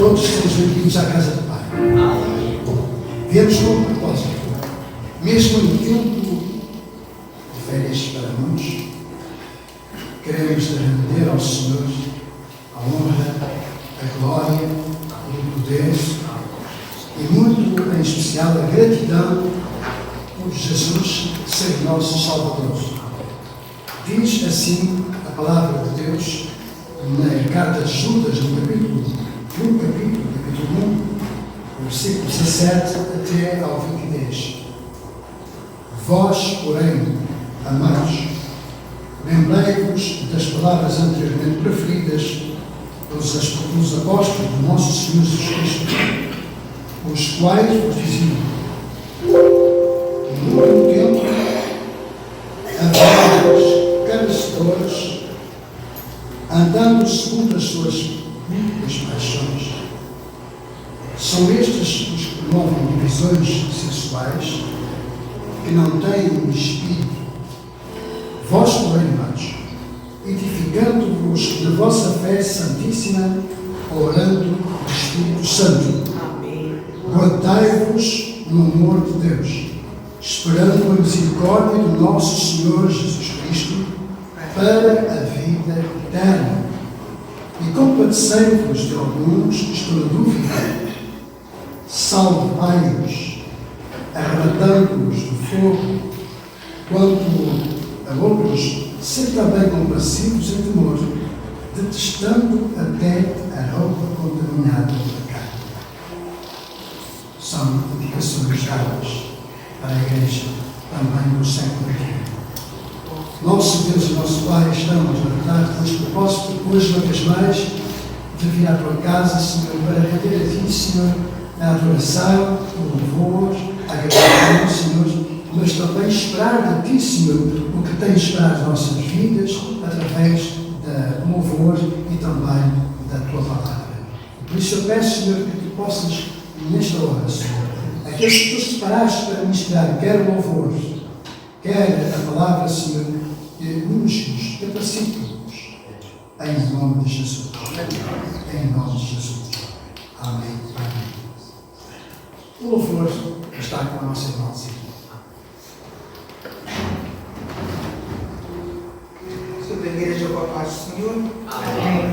todos somos bem-vindos à casa do Pai. Viemos com um propósito. Mesmo no tempo de férias para muitos, queremos render ao Senhor a honra, a glória, o poder e muito em especial a gratidão por Jesus ser nosso Salvador. Diz assim a palavra de Deus na carta de Judas, no capítulo 1, versículo 17 até ao 20. Vós, porém, amados, lembrei-vos das palavras anteriormente preferidas pelos apóstolos do nosso Senhor Jesus Cristo, os quais vos diziam: no último tempo havereis carecedores, andando segundo as suas múltiplas paixões. São estes os que promovem divisões sexuais, que não têm um espírito. Vós, porém, amados, edificando-vos na vossa fé santíssima, orando o Espírito Santo, guardai-vos no amor de Deus, esperando a misericórdia do nosso Senhor Jesus Cristo para a vida eterna. E compadecei-vos de alguns que estão na dúvida, salvai-os, arrebatando-os do fogo, quanto a outros, ser também compassivos em temor, detestando até a roupa contaminada da carne. São indicações dadas para a Igreja também no século XX. Nosso Deus e nosso Pai, estamos a dar com este propósito, hoje, uma vez mais, de vir à tua casa, Senhor, para render a ti, Senhor, a adoração, o louvor, a gratidão, Senhor, mas também esperar de ti, Senhor, o que tens para as nossas vidas, através do louvor e também da tua palavra. Por isso eu peço, Senhor, que tu possas, nesta hora, Senhor, aqueles que tu separaste para ministrar, quer o louvor, quer a palavra, Senhor, unge-nos, capacita-nos, em nome de Jesus. Em nome de Jesus. Amém. Amém. O louvor está com a nossa irmãzinha. Sobre a igreja com a paz do Senhor. Amém.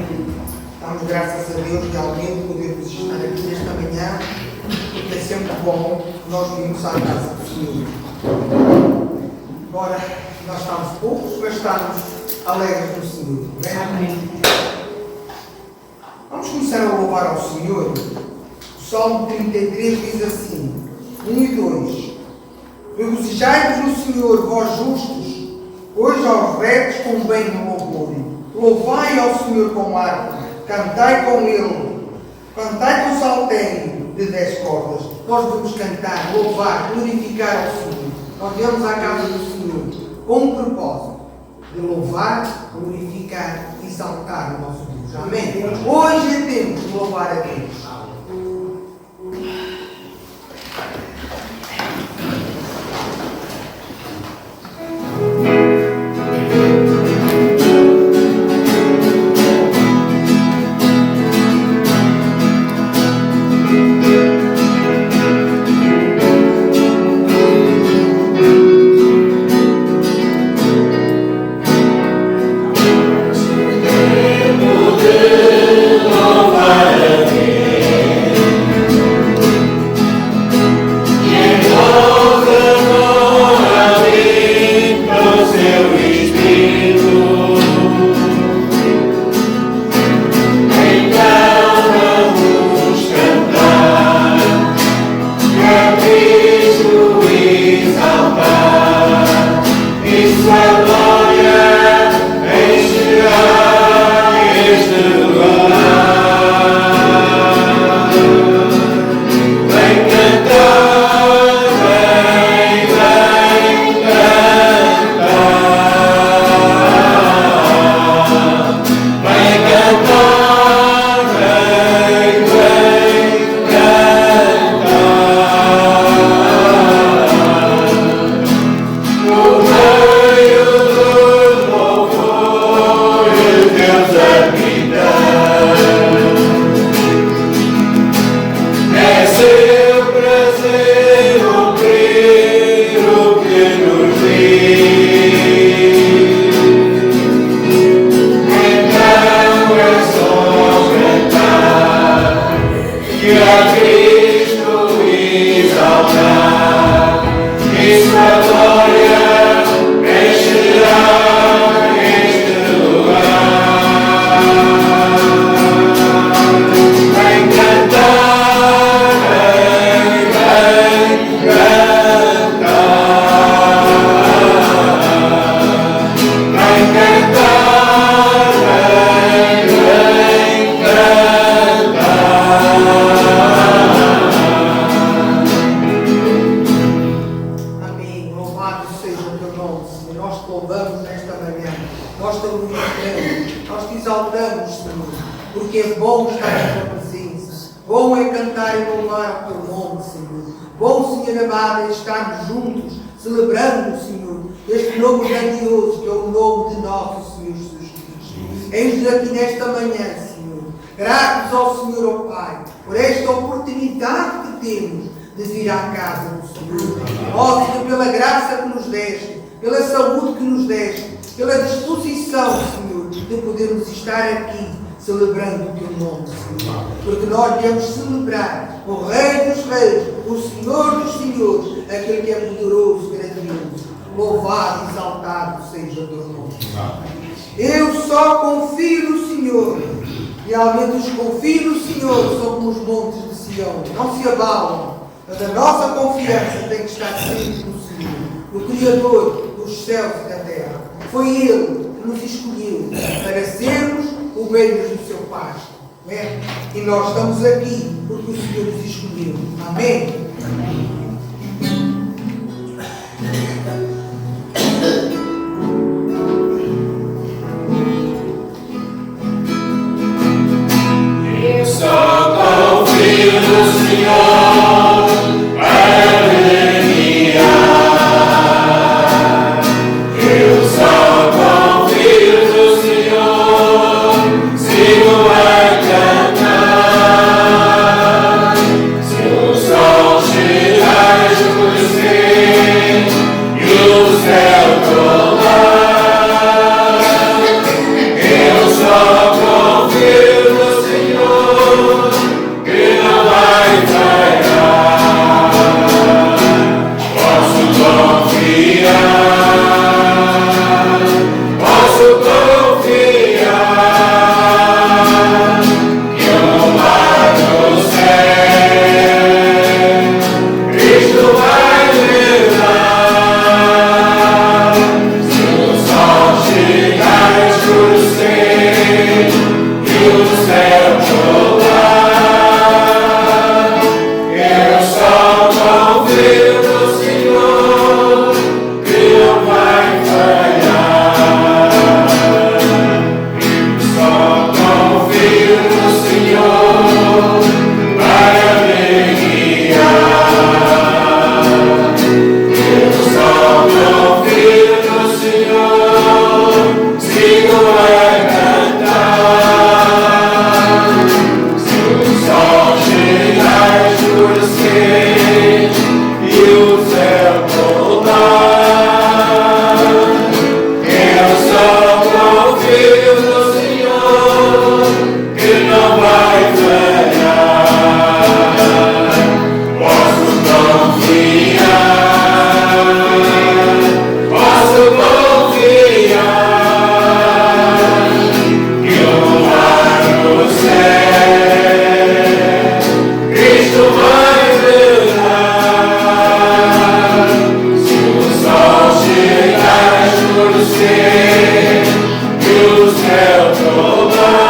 Damos graças a Deus realmente podermos estar aqui nesta manhã, porque é sempre bom nós virmos à casa do Senhor. Embora nós estamos poucos, mas estamos alegres no Senhor. Amém. Vamos começar a louvar ao Senhor. O Salmo 33 diz assim, 1 e 2: regozijai-vos no Senhor, vós justos, hoje aos retos convém o louvor. Louvai ao Senhor com harpa, cantai com Ele, cantai com saltério de 10 cordas. Nós devemos cantar, louvar, glorificar ao Senhor. Nós viemos à casa do Senhor com o propósito de louvar, glorificar e exaltar o nosso Deus. Amém? Hoje é tempo de louvar a Deus. Louvar a Deus. porque é bom estar na tua presença. Bom é cantar e louvar o teu nome, Senhor. Bom, Senhor amado, é estarmos juntos, celebrando, Senhor, este nome grandioso que é o nome de nosso Senhor Jesus Cristo. Eis-nos aqui nesta manhã, Senhor, gratos ao Senhor, ó Pai, por esta oportunidade que temos de vir à casa do Senhor. Ó Senhor, pela graça que nos deste, pela saúde que nos deste, pela disposição, Senhor, de podermos estar aqui celebrando o teu nome, Senhor. Porque nós viemos celebrar o Rei dos Reis, o Senhor dos Senhores, aquele que é poderoso, grandioso. Louvado e exaltado seja o teu nome. Eu só confio no Senhor. Realmente os confio no Senhor são como os montes de Sião. Não se abalam. Mas a nossa confiança tem que estar sempre no Senhor, no Criador dos céus e da terra. Foi Ele que nos escolheu para sermos ovelhas do seu pasto. Né? E nós estamos aqui porque o Senhor nos escolheu. Amém? Eu só confio no Senhor para me guiar. Eu só confio no Senhor, sigo a cantar. Se o sol chegar a escurecer e o céu colar, eu só confio no Senhor, que não vai falhar. Posso confiar, que o mar do céu Cristo vai levar. Se o sol chegar a escurecer e o céu colar, eu só confio no Senhor, que não vai falhar. Eu só confio no Senhor para me guiar. Eu só confio no Senhor, sigo a cantar. Se o sol chegar a escurecer e o céu colar, eu só confio no Senhor, que não vai falhar. Posso confiar, que o mar do céu Cristo vai levar. Se o sol chegar a escurecer e o céu colar,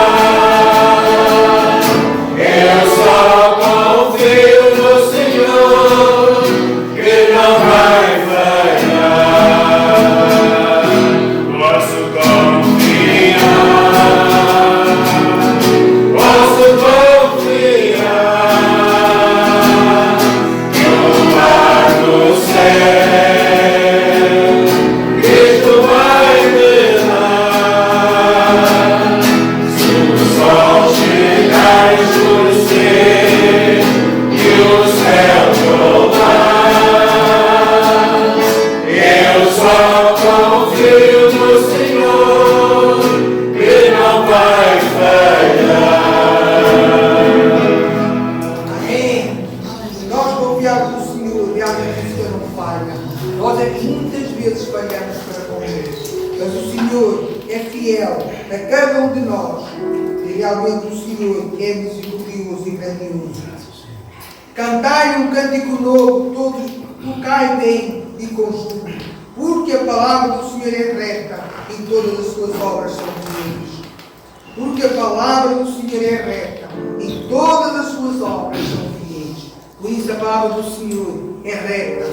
eu só confio no Senhor, que não vai falhar. Posso confiar, que o mar do céu Cristo vai levar. Se o sol chegar a escurecer e o céu colar, eu só confio no Senhor, que não vai falhar. Amém. Se nós confiarmos no Senhor, realmente o Senhor não falha. Nós é que muitas vezes falhamos para com Ele. Mas o Senhor é fiel a cada um de nós. E realmente o Senhor é misericordioso e grandioso. Cantai um cântico novo, todos tocai bem e com júbilo, porque a palavra do Senhor é reta e todas as suas obras são fiéis. Porque a palavra do Senhor é reta e todas as suas obras são fiéis. Por isso a palavra do Senhor é reta.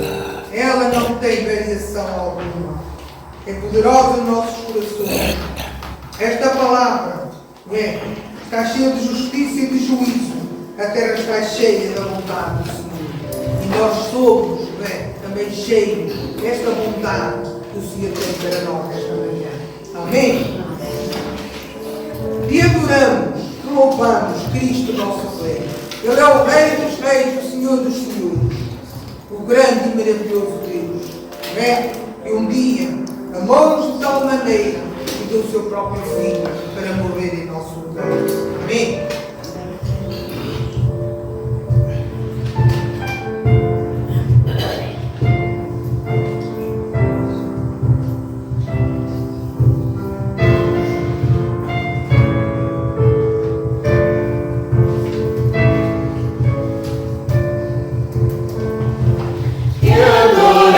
Ela não tem variação alguma. É poderosa em nossos corações. Esta palavra está cheia de justiça e de juízo. A terra está cheia da bondade do Senhor. E nós somos, não é, também cheios desta bondade que o Senhor tem para nós esta manhã. Amém? E adoramos, louvamos Cristo, nosso Rei. Ele é o Rei dos Reis, o Senhor dos Senhores. O grande e maravilhoso Deus. Não é? E um dia amou-nos de tal maneira que deu o seu próprio Filho para morrer em nosso lugar. Amém? Te louvamos,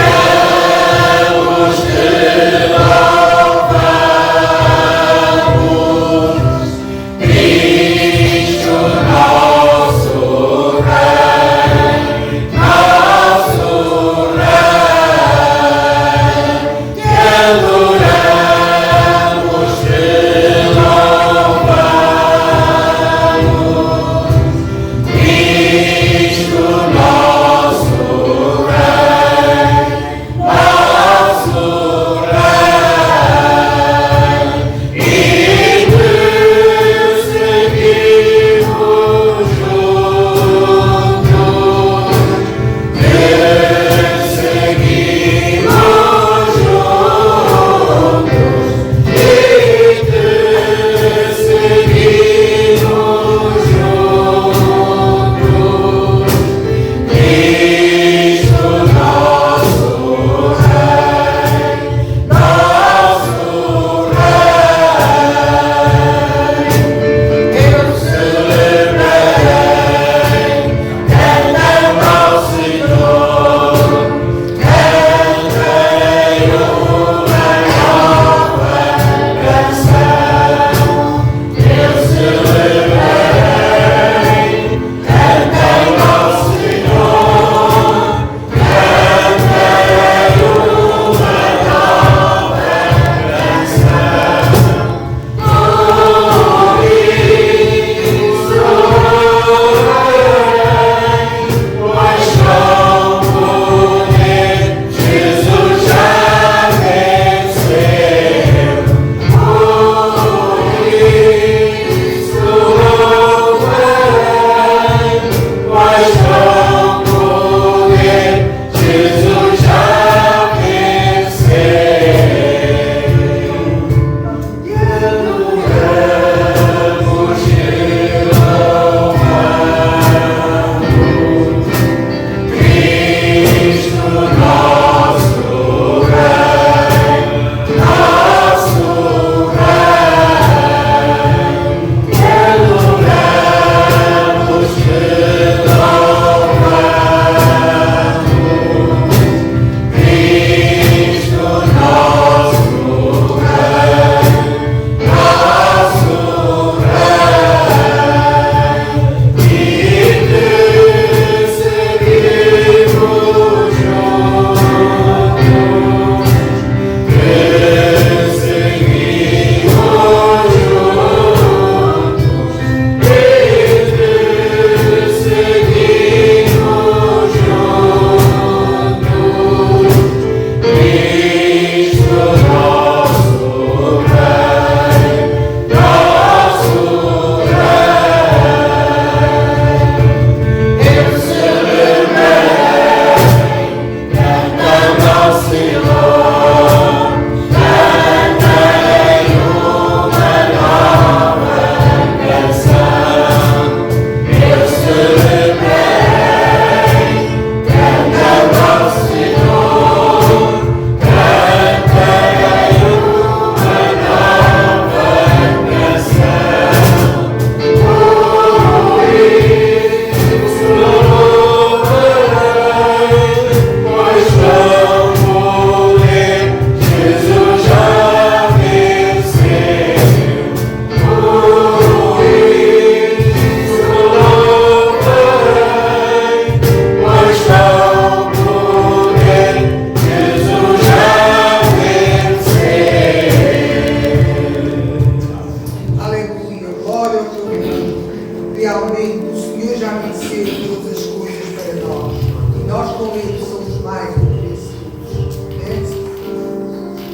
realmente o Senhor já venceu todas as coisas para nós. E nós com Ele somos mais do que vencedores.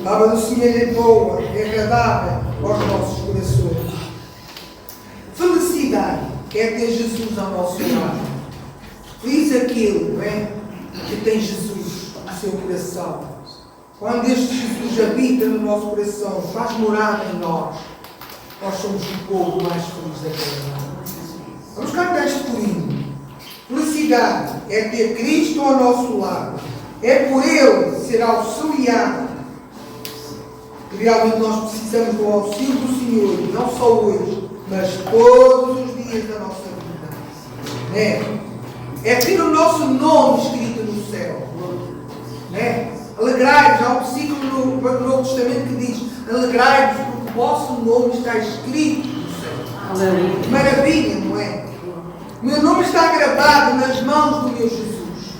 A palavra do Senhor é boa, é agradável aos nossos corações. Felicidade é ter Jesus ao nosso lado. Feliz aquele, não é, que tem Jesus no seu coração. Quando este Jesus habita no nosso coração, faz morada em nós, nós somos o povo mais feliz da terra. Vamos cantar este corinho. Felicidade é ter Cristo ao nosso lado. É por Ele ser auxiliado. Realmente nós precisamos do auxílio do Senhor, não só hoje, mas todos os dias da nossa vida. É ter o nosso nome escrito no céu. Alegrai-vos, há um versículo no Novo Testamento que diz: alegrai-vos porque o vosso nome está escrito no céu. Maravilha, não é? O meu nome está gravado nas mãos do meu Jesus.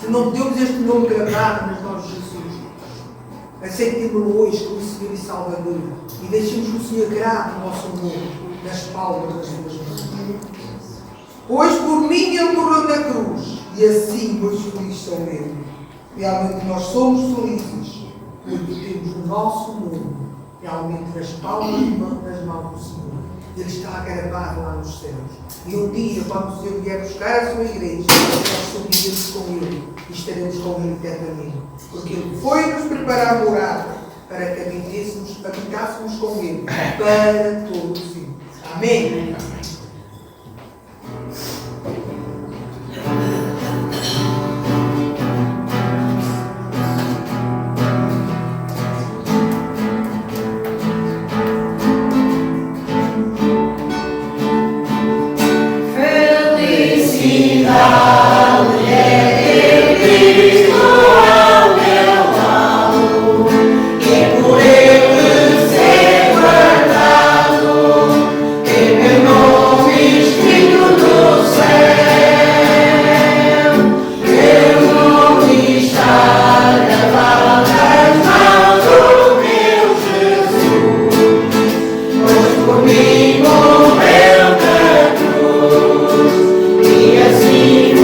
Se não temos este nome gravado nas mãos de Jesus, aceitemos-lo hoje como Senhor e Salvador e deixemos que o Senhor grave o nosso nome nas palmas das suas mãos. Pois por mim Ele morreu na cruz e assim pois feliz sou eu. Realmente nós somos felizes porque temos o nosso nome realmente nas palmas das mãos do Senhor. Ele está gravado lá nos céus. E um dia, quando o Senhor vier buscar a sua igreja, nós subiremos com Ele e estaremos com Ele eternamente. Porque Ele foi nos preparar morada para que habitássemos com Ele para todos os sempre. Amém. Por mim morreu na cruz, e assim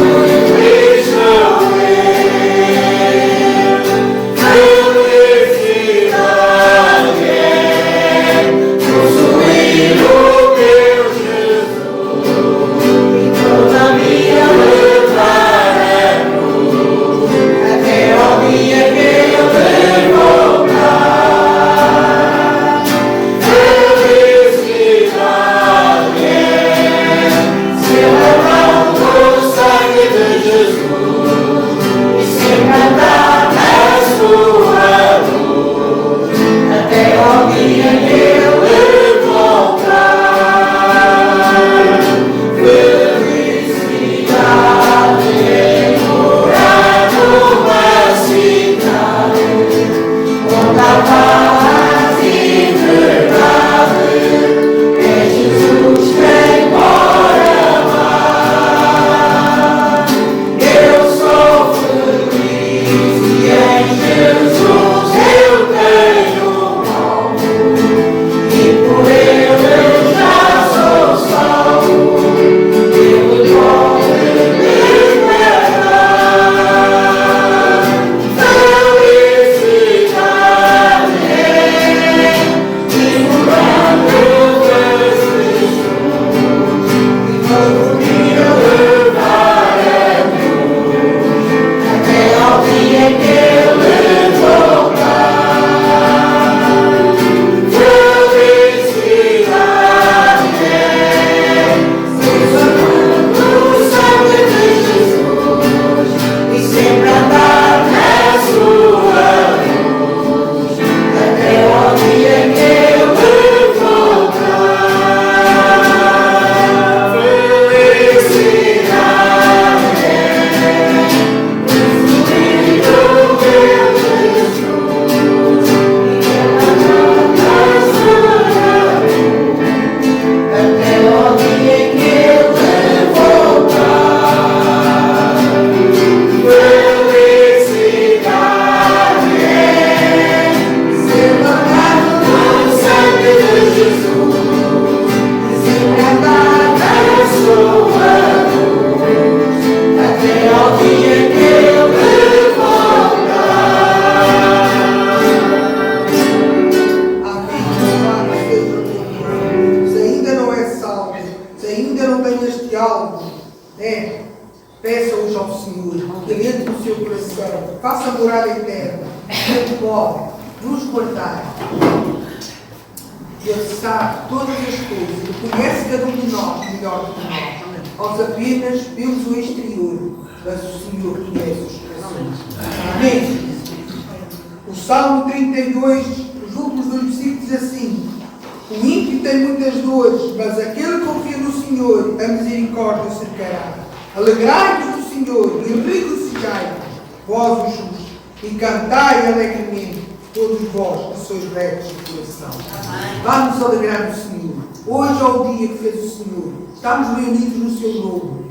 Se ainda não tem este algo, peça hoje ao Senhor, que Ele entre no seu coração, faça a morada eterna, Ele pode nos guardar. Ele sabe todas as coisas, Ele conhece cada um de nós melhor do que nós. Nós apenas vemos o exterior, mas o Senhor conhece os corações. Amém. O Salmo 32, os últimos 2 versículos, diz assim: o ímpio tem muitas dores, mas aquele que confia no Senhor, a misericórdia o cercará. Alegrai-vos do Senhor e regozijai-vos, vós os justos, e cantai alegremente, todos vós que sois retos de coração. Vamos alegrar no Senhor. Hoje é o dia que fez o Senhor. Estamos reunidos no seu nome.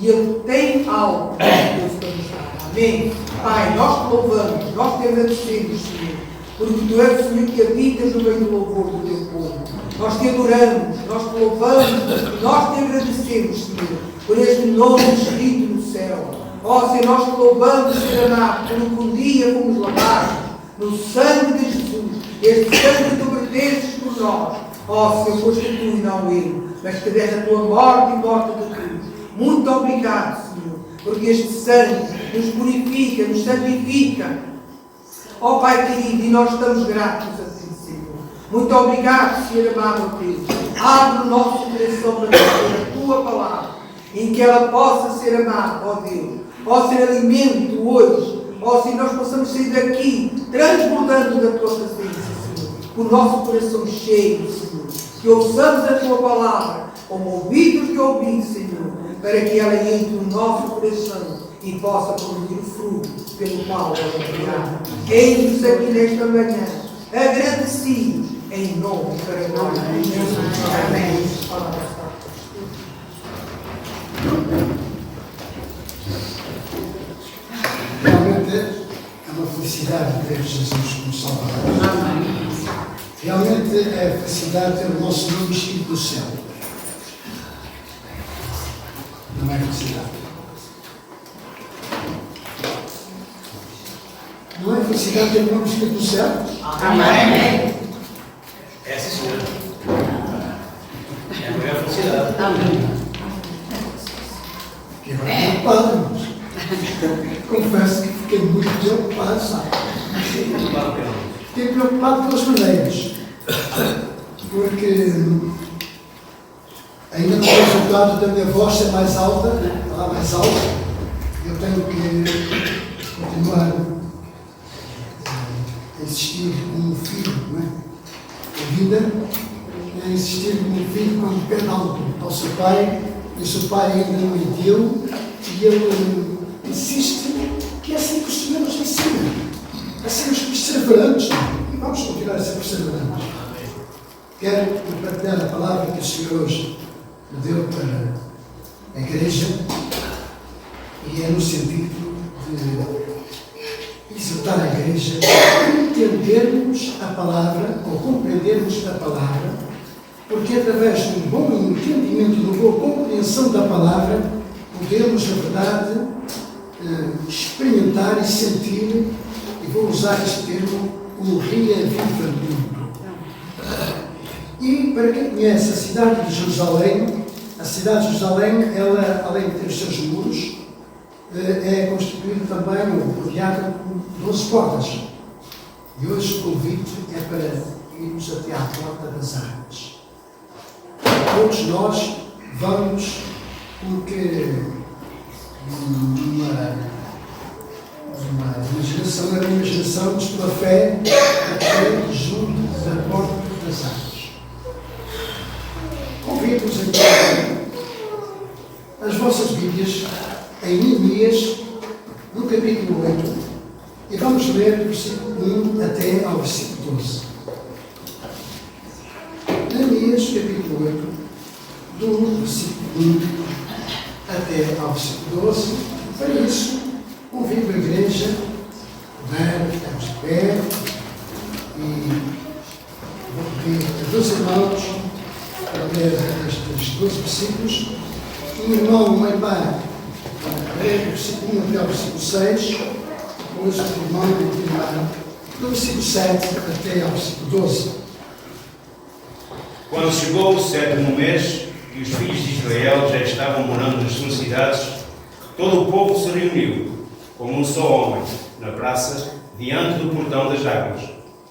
E Ele tem algo maravilhoso para nos dar. Amém? Pai, nós te louvamos, nós te agradecemos, Senhor, porque Tu és o Senhor que habitas no meio do louvor do Teu povo. Nós te adoramos, nós te louvamos, nós te agradecemos, Senhor, por este nome escrito no céu. Ó Senhor, nós te louvamos, Senhor amado, porque um dia fomos lavados no sangue de Jesus, este sangue que Tu vertestes por nós. Ó Senhor, foste Tu e não eu, mas que deste a Tua morte e morte de cruz. Muito obrigado, Senhor, porque este sangue nos purifica, nos santifica. Ó Pai querido, e nós estamos gratos a Ti, Senhor. Muito obrigado, Senhor amado Deus. Abre o nosso coração para receber a Tua palavra, em que ela possa ser amada, ó Deus. Ó ser alimento hoje. Ó Senhor, nós possamos sair daqui transbordando da Tua presença, Senhor. O nosso coração cheio, Senhor. Que ouçamos a Tua palavra, como ouvidos de ouvir, Senhor, para que ela entre no nosso coração e possa produzir o fruto pelo qual ela é criada. Eis-nos aqui nesta manhã, agradecidos, em nome para a glória de Jesus. Amém. Realmente é uma felicidade ter Jesus como Salvador. Realmente é a felicidade ter o nosso nome escrito no céu. Não é felicidade. Não é felicidade ter o nome escrito no céu? Amém. Essa senhora. É a maior felicidade. Amém. Fiquei agora preocupado, irmãos. Confesso que fiquei muito preocupado, sabe? Fiquei preocupado pelas maneiras. Porque ainda não é resultado da minha voz ser mais alta, falar mais alta. Eu tenho que continuar a existir como um filho, não é? A vida é existir como um filho quando pede algo ao seu pai, e o seu pai ainda não lhe deu, e ele insiste que é assim que o Senhor nos ensina, a sermos perseverantes, e vamos continuar a ser perseverantes. Quero partilhar a palavra que o Senhor hoje me deu para a igreja, e é no sentido de exortar a igreja a entendermos a palavra, ou compreendermos a palavra, porque através de um bom entendimento, de uma boa compreensão da palavra, podemos, na verdade, experimentar e sentir, e vou usar este termo, o reavivamento. E para quem conhece a cidade de Jerusalém, a cidade de Jerusalém, ela, além de ter os seus muros, é constituída também, ou rodeada por 12 portas. E hoje o convite é para irmos até à porta das armas. Todos nós vamos, porque uma imaginação era uma imaginação, mas pela fé, até junto da porta das armas. Convido-vos então as vossas Bíblias em Neemias, no capítulo 8, e vamos ler do versículo 1 até ao versículo 12. Neemias, capítulo 8, do versículo 1 até ao versículo 12. Para isso, convido a igreja a ficarmos de pé e vou pedir a dois irmãos para ler estes 12 versículos. Um irmão, uma irmã, ler do versículo 1 até ao versículo 6, depois outro irmão e outra irmã, do versículo 7 até ao versículo 12. Quando chegou o 7º mês, que os filhos de Israel já estavam morando nas suas cidades, todo o povo se reuniu, como um só homem, na praça, diante do portão das águas,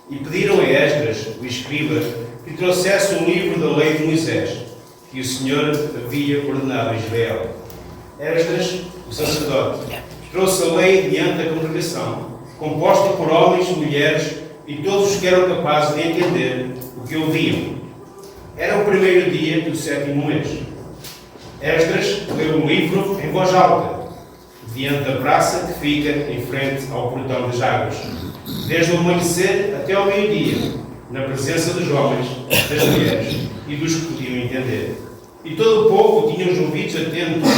e pediram a Esdras, o escriba, que trouxesse um livro da lei de Moisés, que o Senhor havia ordenado a Israel. Esdras, o sacerdote, trouxe a lei diante da congregação, composta por homens, mulheres e todos os que eram capazes de entender o que ouviam. Era o primeiro dia do 7º mês. Esdras leu o livro em voz alta, diante da praça que fica em frente ao portão das águas, desde o amanhecer até ao meio-dia, na presença dos homens, das mulheres e dos que podiam entender. E todo o povo tinha os ouvidos atentos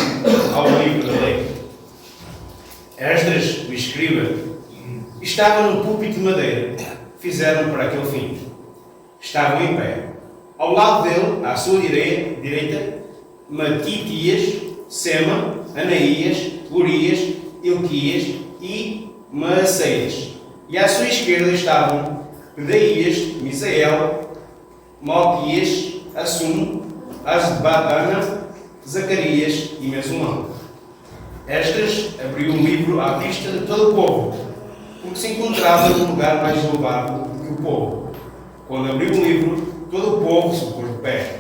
ao livro da lei. Esdras, o escriba, estava no púlpito de madeira que fizeram para aquele fim. Estavam em pé. Ao lado dele, à sua direita, Matitias, Sema, Anaías, Urias, Ilquias e Maaceias. E à sua esquerda estavam Pedaías, Misael, Malquias, Assum, Asbadana, Zacarias e Mesulão. Esdras abriu o livro à vista de todo o povo, porque se encontrava num lugar mais elevado do que o povo. Quando abriu o livro, todo o povo se pôs de pé.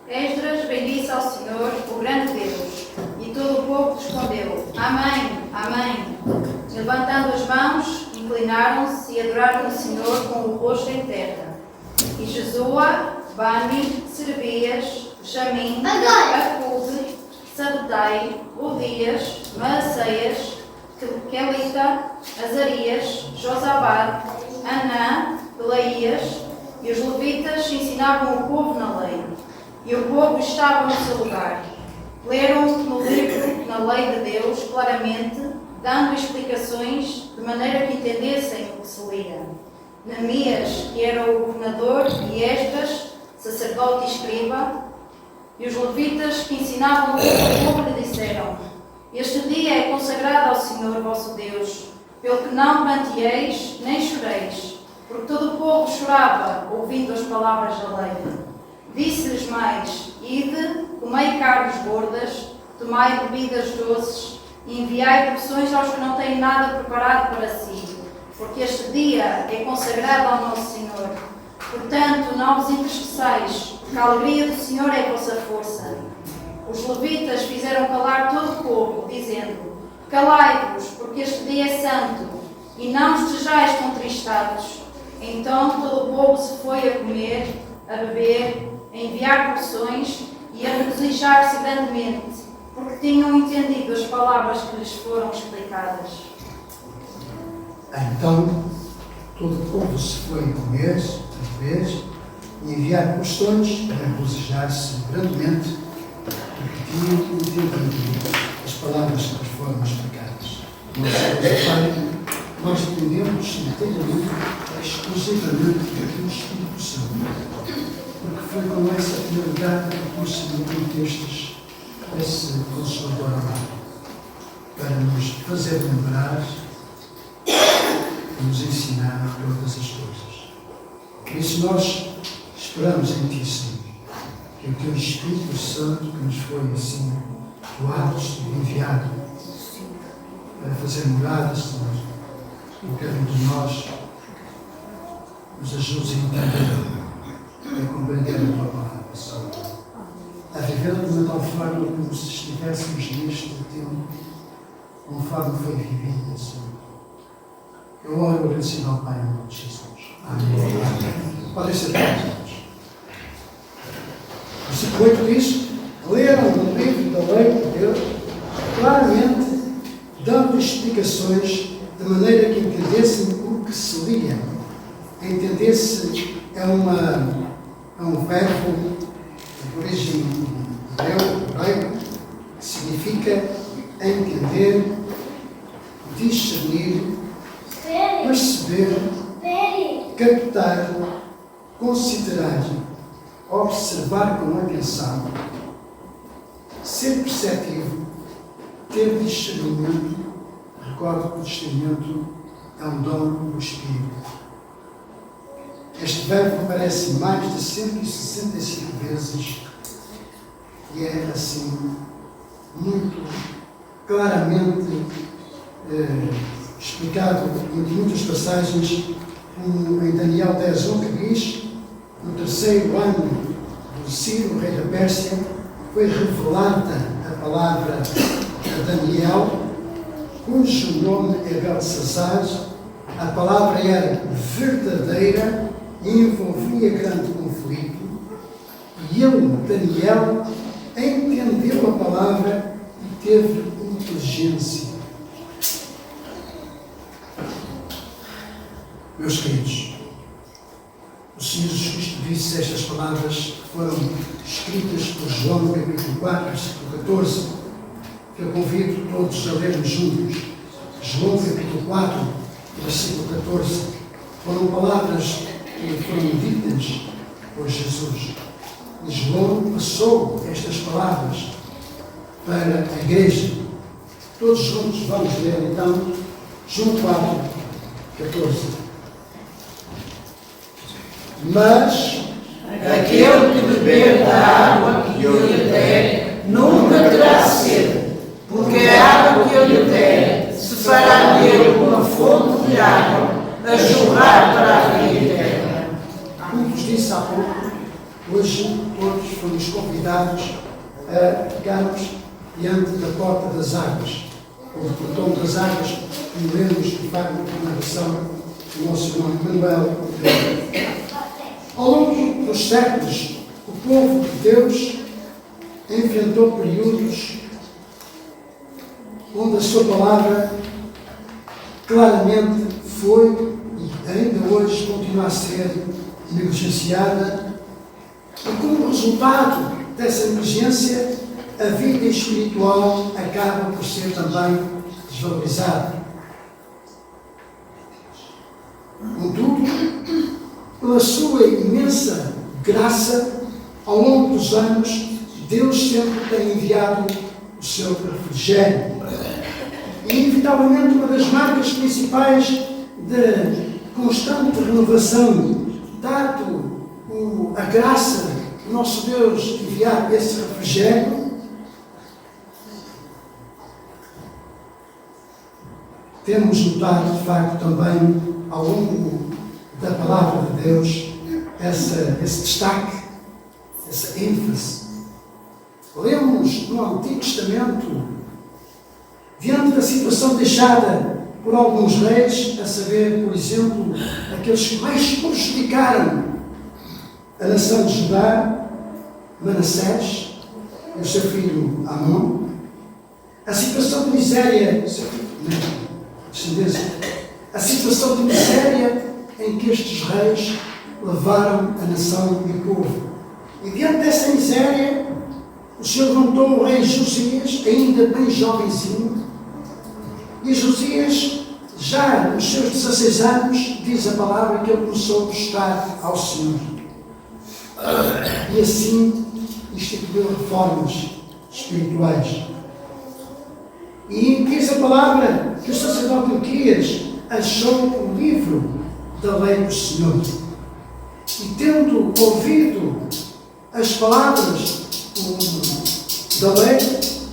Esdras bendisse ao Senhor, o grande Deus, e todo o povo respondeu: Amém, Amém. Levantando as mãos, inclinaram-se e adoraram o Senhor com o rosto em terra. E Jesua, Bani, Serbias, Jamim, Acude, Sabdai, Odias, Maaceias, Quelita, Azarias, Josabad, Anã, Pelaías, e os levitas ensinavam o povo na lei. E o povo estava no seu lugar. Leram no livro, na lei de Deus, claramente, dando explicações, de maneira que entendessem o que se lia. Neemias, que era o governador, e Esdras, sacerdote e escriba, e os levitas que ensinavam o povo lhe disseram: Este dia é consagrado ao Senhor vosso Deus, pelo que não pranteeis nem choreis, porque todo o povo chorava, ouvindo as palavras da lei. Disse-lhes mais: Ide, comei carnes gordas, tomai bebidas doces, e enviai porções aos que não têm nada preparado para si, porque este dia é consagrado ao nosso Senhor. Portanto, não vos entristeçais, porque a alegria do Senhor é a vossa força. Os levitas fizeram calar todo o povo, dizendo: Calai-vos, porque este dia é santo, e não estejais contristados. Então todo o povo se foi a comer, a beber, a enviar porções e a regozijar-se grandemente, porque tinham entendido as palavras que lhes foram explicadas. Então todo o povo se foi a comer, a beber e enviar porções para regozijar-se grandemente, porque tinham entendido as palavras que lhes foram explicadas. Nosso Deus Pai, nós dependemos inteiramente, exclusivamente do Espírito Santo, porque foi com essa finalidade que o Senhor metestes esse Consolador amado, para nos fazer lembrar e nos ensinar todas as coisas. Por isso nós esperamos em Ti, Senhor, que o Teu Espírito Santo, que nos foi assim doado e enviado para fazer moradas, Senhor, em cada um de nós, nos ajude a entender e a compreender a Tua palavra, Senhor, a viver de uma tal forma como se estivéssemos neste tempo, conforme foi vivido, Senhor. Eu oro agradecido ao Pai em nome de Jesus. Amém. Podem ser todos. Versículo 8 diz: leram o livro da lei de Deus claramente, dando explicações de maneira que entendessem o que se lia. Entender-se é um verbo de origem hebraico que significa entender, discernir, perceber, captar, considerar, observar com atenção, ser perceptivo, ter discernimento. Recordo que o discernimento é um dom do Espírito. Este verbo aparece mais de 165 vezes e é assim muito claramente explicado em muitas passagens, como em Daniel 10:1, que diz: no terceiro ano do Ciro, rei da Pérsia, foi revelada a palavra a Daniel, cujo nome é Beltesazar. A palavra era verdadeira e envolvia grande conflito, e ele, Daniel, entendeu a palavra e teve inteligência. Meus queridos, o Senhor Jesus Cristo disse estas palavras que foram escritas por João no capítulo 4, versículo 14, que eu convido todos a lermos juntos. João capítulo 4, versículo 14, foram palavras que foram ditas por Jesus. E João passou estas palavras para a igreja. Todos juntos vamos ler então João 4, 14. Mas aquele que beber da água que eu lhe der nunca terá sede, porque a água que eu lhe der se fará nele uma fonte de água a jorrar para a vida eterna. Como vos disse há pouco, hoje todos fomos convidados a ficarmos diante da porta das águas, ou do portão das águas, como lemos de facto na narração do nosso irmão Manuel. Ao longo dos séculos, o povo de Deus enfrentou períodos onde a sua palavra claramente foi e ainda hoje continua a ser negligenciada, e como resultado dessa negligência, a vida espiritual acaba por ser também desvalorizada. Contudo, pela sua imensa graça, ao longo dos anos, Deus sempre tem enviado o seu refrigério. E, inevitavelmente, uma das marcas principais de constante renovação, dado a graça do nosso Deus enviar esse refrigério, temos notado, de facto, também, ao longo da palavra de Deus, esse destaque, essa ênfase. Lemos no Antigo Testamento, diante da situação deixada por alguns reis, a saber, por exemplo, aqueles que mais prejudicaram a nação de Judá, Manassés e o seu filho Amon, a situação de miséria, a situação de miséria em que estes reis levaram a nação e o povo. E diante dessa miséria, o Senhor levantou o rei Josias, ainda bem jovenzinho, e Josias, já nos seus 16 anos, diz a palavra que ele começou a buscar ao Senhor. E assim instituiu reformas espirituais. E diz a palavra que o sacerdote Ilquias achou o livro da lei do Senhor. E tendo ouvido as palavras da lei,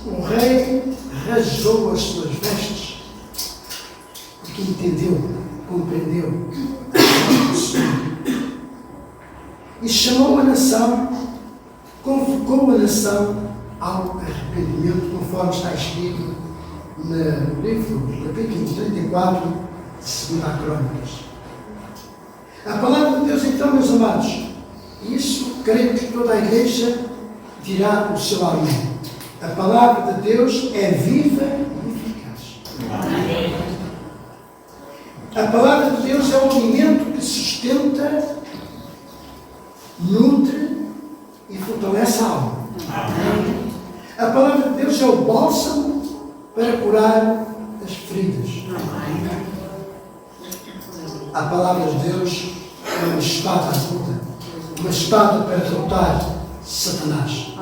o rei rasgou as suas vestes, porque entendeu, compreendeu a lei do Senhor. E chamou a nação, convocou a nação ao arrependimento, conforme está escrito no livro, capítulo 34 de 2 Crônicas. A palavra de Deus, então, meus amados, isso creio que toda a igreja dirá o seu amém. A palavra de Deus é viva e eficaz. Amém. A palavra de Deus é o alimento que sustenta, nutre e fortalece a alma. Amém. A palavra de Deus é o bálsamo para curar as feridas. Amém. A palavra de Deus é uma espada aguda, uma espada para derrotar Satanás.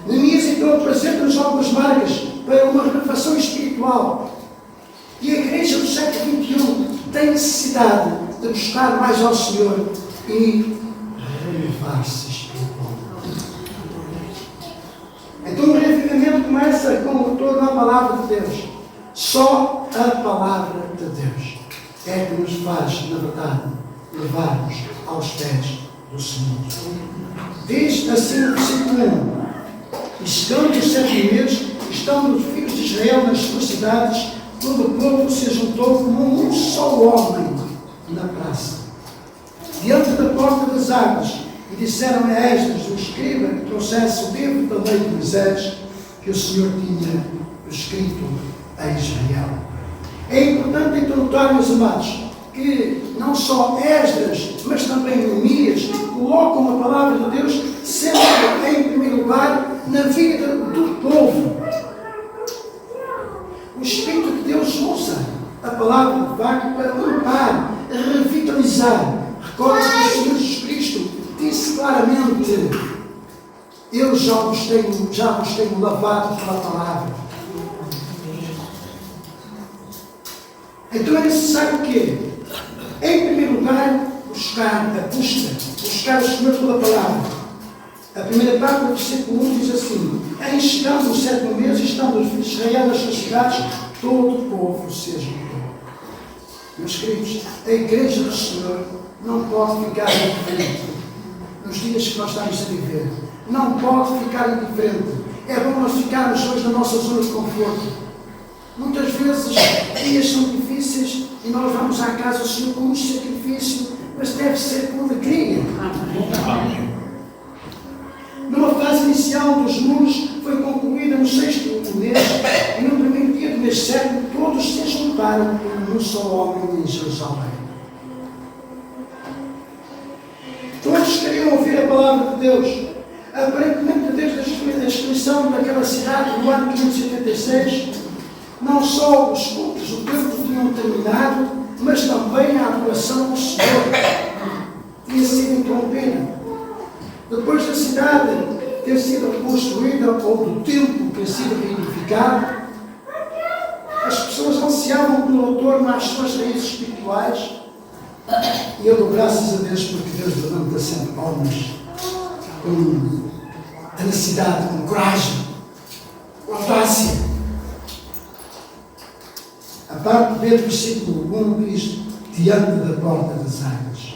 Neemias então apresenta-nos algumas marcas para uma renovação espiritual. E a igreja do século XXI tem necessidade de buscar mais ao Senhor e renovar-se espiritualmente. Então o reavivamento começa com o retorno à palavra de Deus. Só a palavra de Deus é que nos faz, na verdade, levar-nos aos pés do Senhor. Diz assim no versículo 1: e chegando os 7 meses, estando os filhos de Israel nas suas cidades, todo o povo se juntou como um só homem na praça, diante da porta das águas, e disseram a Esdras, o escriba, que trouxesse o livro da lei de Moisés, que o Senhor tinha escrito a Israel. É importante então notar, meus amados, que não só Esdras, mas também Neemias colocam a palavra de Deus sempre em primeiro lugar na vida do povo. O Espírito de Deus usa a palavra de facto para limpar, revitalizar. Recorda que o Senhor Jesus Cristo disse claramente: eu já vos tenho lavado pela palavra. Então é necessário o quê? Em primeiro lugar, buscar o Senhor pela palavra. A primeira parte do versículo 1 diz assim: em chegando o 7º mês, estando os filhos de Israel nas suas cidades, todo o povo se ajuntou. Meus queridos, a igreja do Senhor não pode ficar indiferente nos dias que nós estamos a viver. Não pode ficar indiferente. É bom nós ficarmos hoje na nossa zona de conforto. Muitas vezes dias são difíceis e nós vamos à casa do Senhor com muito sacrifício, mas deve ser com alegria. Amém. Numa fase inicial dos muros, foi concluída no 6º mês, e no primeiro dia do mês 7, todos se juntaram como um só homem em Jerusalém. Todos queriam ouvir a palavra de Deus. Aparentemente, desde a destruição daquela cidade no ano 586, não só os cultos do templo tinham terminado, mas também a adoração ao Senhor tinha sido interrompida. Depois da cidade ter sido reconstruída, ou do templo ter sido reedificado, as pessoas ansiavam pelo retorno às suas raízes espirituais. E eu dou graças a Deus porque Deus levanta sempre homens com tenacidade, com coragem, com audácia. A parte B do versículo 1 diz: diante da porta das águas.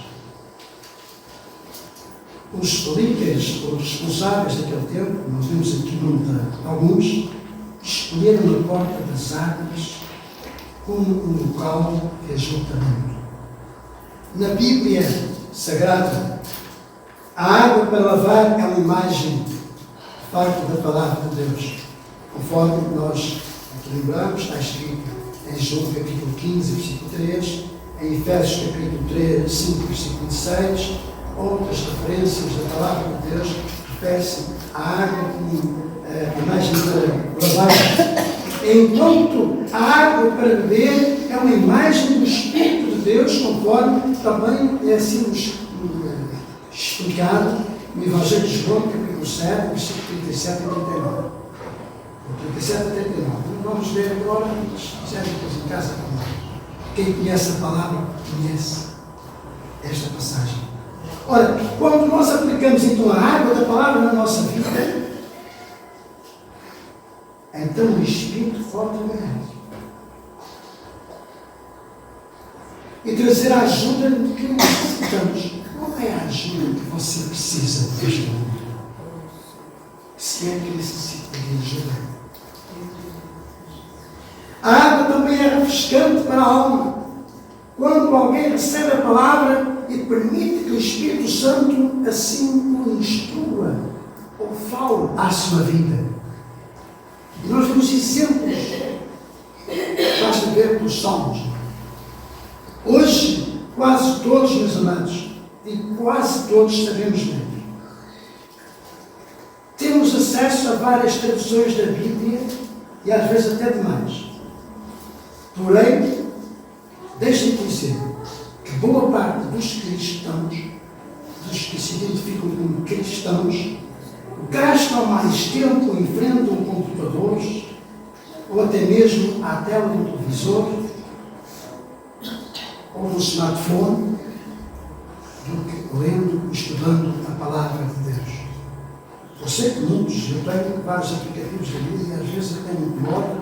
Os líderes, os responsáveis daquele tempo, nós vemos aqui alguns, escolheram a porta das águas como um local de ajuntamento. Na Bíblia Sagrada, a água para lavar é uma imagem de facto da palavra de Deus. Conforme nós aqui lembramos, está escrito em João capítulo 15, versículo 3, em Efésios capítulo 3, 5, versículo 6, outras referências da palavra de Deus refere-se à água como imagem para lavar. Enquanto a água para beber é uma imagem do Espírito de Deus, conforme também é assim explicado no Evangelho de João, capítulo 7, versículo 37 e 39. 37 a 39. Não vamos ler agora, mas quiserem depois em casa também. Quem conhece a palavra, conhece esta passagem. Ora, quando nós aplicamos então a água da palavra na nossa vida, então o Espírito pode trabalhar e trazer a ajuda que necessitamos. Qual é a ajuda que você precisa deste mundo? Se é que necessita de ajuda. A água também é refrescante para a alma. Quando alguém recebe a palavra e permite que o Espírito Santo assim o instrua ou fale à sua vida. E nós vemos exemplos, basta ver pelos Salmos. Hoje, quase todos, meus amados, e quase todos sabemos ler. Temos acesso a várias traduções da Bíblia e às vezes até demais. Porém, deixem-me dizer que boa parte dos cristãos, dos que se identificam como cristãos, gastam mais tempo em frente a um computador ou até mesmo à tela do televisor ou no smartphone do que lendo e estudando a palavra de Deus. Eu sei que muitos, eu tenho vários aplicativos da Bíblia e às vezes até me incomoda,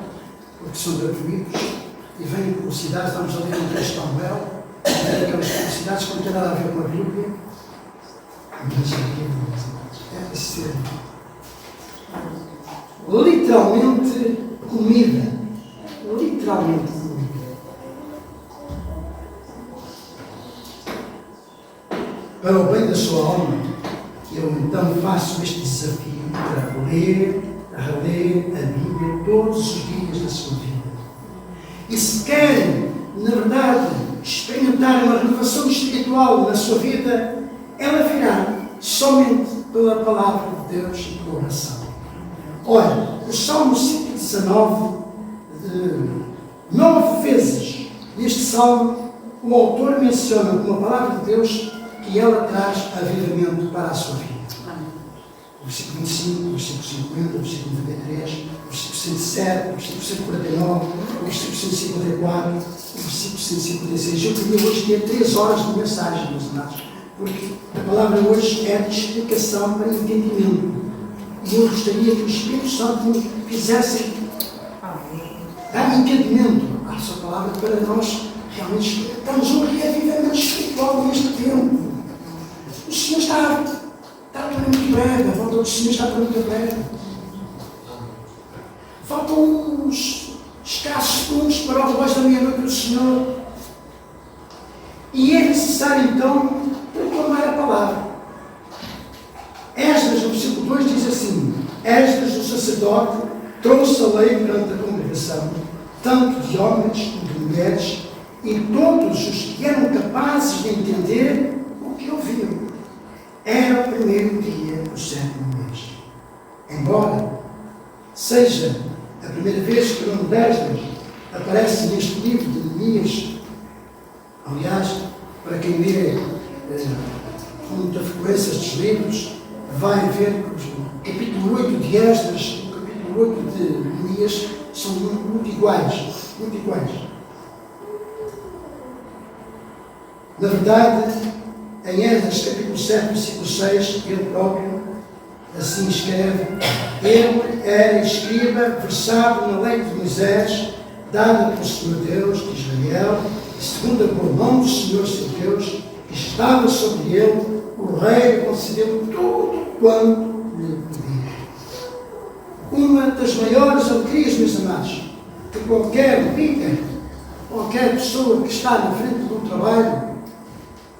porque são gratuitos e vêm publicidades, estamos a ler um texto tão belo, e aquelas publicidades que não têm nada a ver com a Bíblia, mas a Bíblia deve ser literalmente comida. Literalmente comida. Para o bem da sua alma, eu então faço este desafio para ler, reler a Bíblia todos os dias da sua vida. E se querem, na verdade, experimentar uma renovação espiritual na sua vida, ela virá somente pela palavra de Deus e pela oração. Olha, o Salmo 119, 9 vezes neste Salmo, o autor menciona com a palavra de Deus que ela traz avivamento para a sua vida. O versículo 25, o versículo 50, o versículo 93, o versículo 107, o versículo 149, o versículo 154, o versículo 156. Eu queria hoje ter 3 horas de mensagem, meus amados, porque a palavra hoje é de explicação para entendimento. E eu gostaria que o Espírito Santo me fizesse dar entendimento à sua palavra para nós realmente estamos um reavivamento espiritual neste tempo. O Senhor está para muito breve, a volta do Senhor está para muito breve. Faltam uns escassos segundos para o voz da meia-noite do Senhor. E é necessário então proclamar a palavra. Esdras, no versículo 2, diz assim: Esdras, o sacerdote, trouxe a lei perante a congregação, tanto de homens como de mulheres, e todos os que eram capazes de entender o que ouviam. Era o primeiro dia do 7º mês. Embora seja a primeira vez que o nome de Esdras aparece neste livro de Neemias, aliás, para quem lê com muita frequência estes livros, vai ver que o capítulo 8 de Esdras e o capítulo 8 de Neemias são muito iguais. Muito iguais. Na verdade, em Esdras capítulo 7, versículo 6, ele próprio assim escreve: ele era escriba, versado na lei de Moisés, dada pelo Senhor Deus de Israel, e segunda por mão do Senhor seu Deus, que estava sobre ele, o rei concedeu tudo quanto lhe pedia. Uma das maiores alegrias, meus amados, que qualquer líder, qualquer pessoa que está na frente de um trabalho,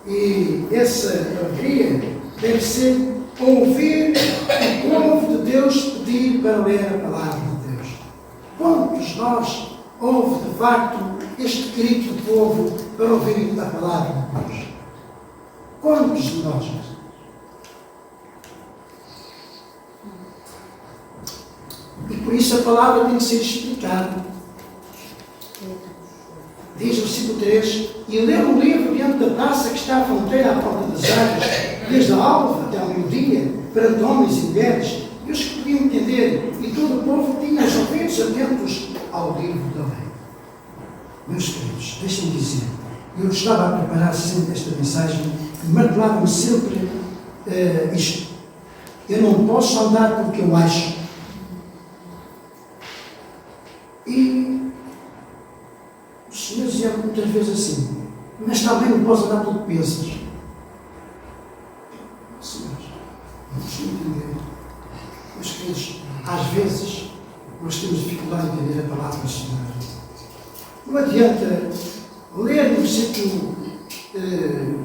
e essa alegria deve ser ouvir o povo de Deus pedir para ler a palavra de Deus. Quantos de nós ouve de facto este grito do povo para ouvir a palavra de Deus? Quantos de nós? E por isso a palavra tem que ser explicada. Diz o versículo 3: e leu um livro diante da praça que está à fronteira à porta das águas, desde a alva até ao meio-dia, perante homens e mulheres, e os que podiam entender, e todo o povo tinha os ouvidos atentos ao livro da lei. Meus queridos, deixem-me dizer, eu estava a preparar sempre esta mensagem e martelava-me sempre isto: eu não posso andar pelo que eu acho. E o Senhor dizia muitas vezes assim: mas também não posso andar pelo que pensas. Senhores, vamos entender. Meus queridos, às vezes nós temos dificuldade em entender a palavra do Senhor. Não adianta ler no versículo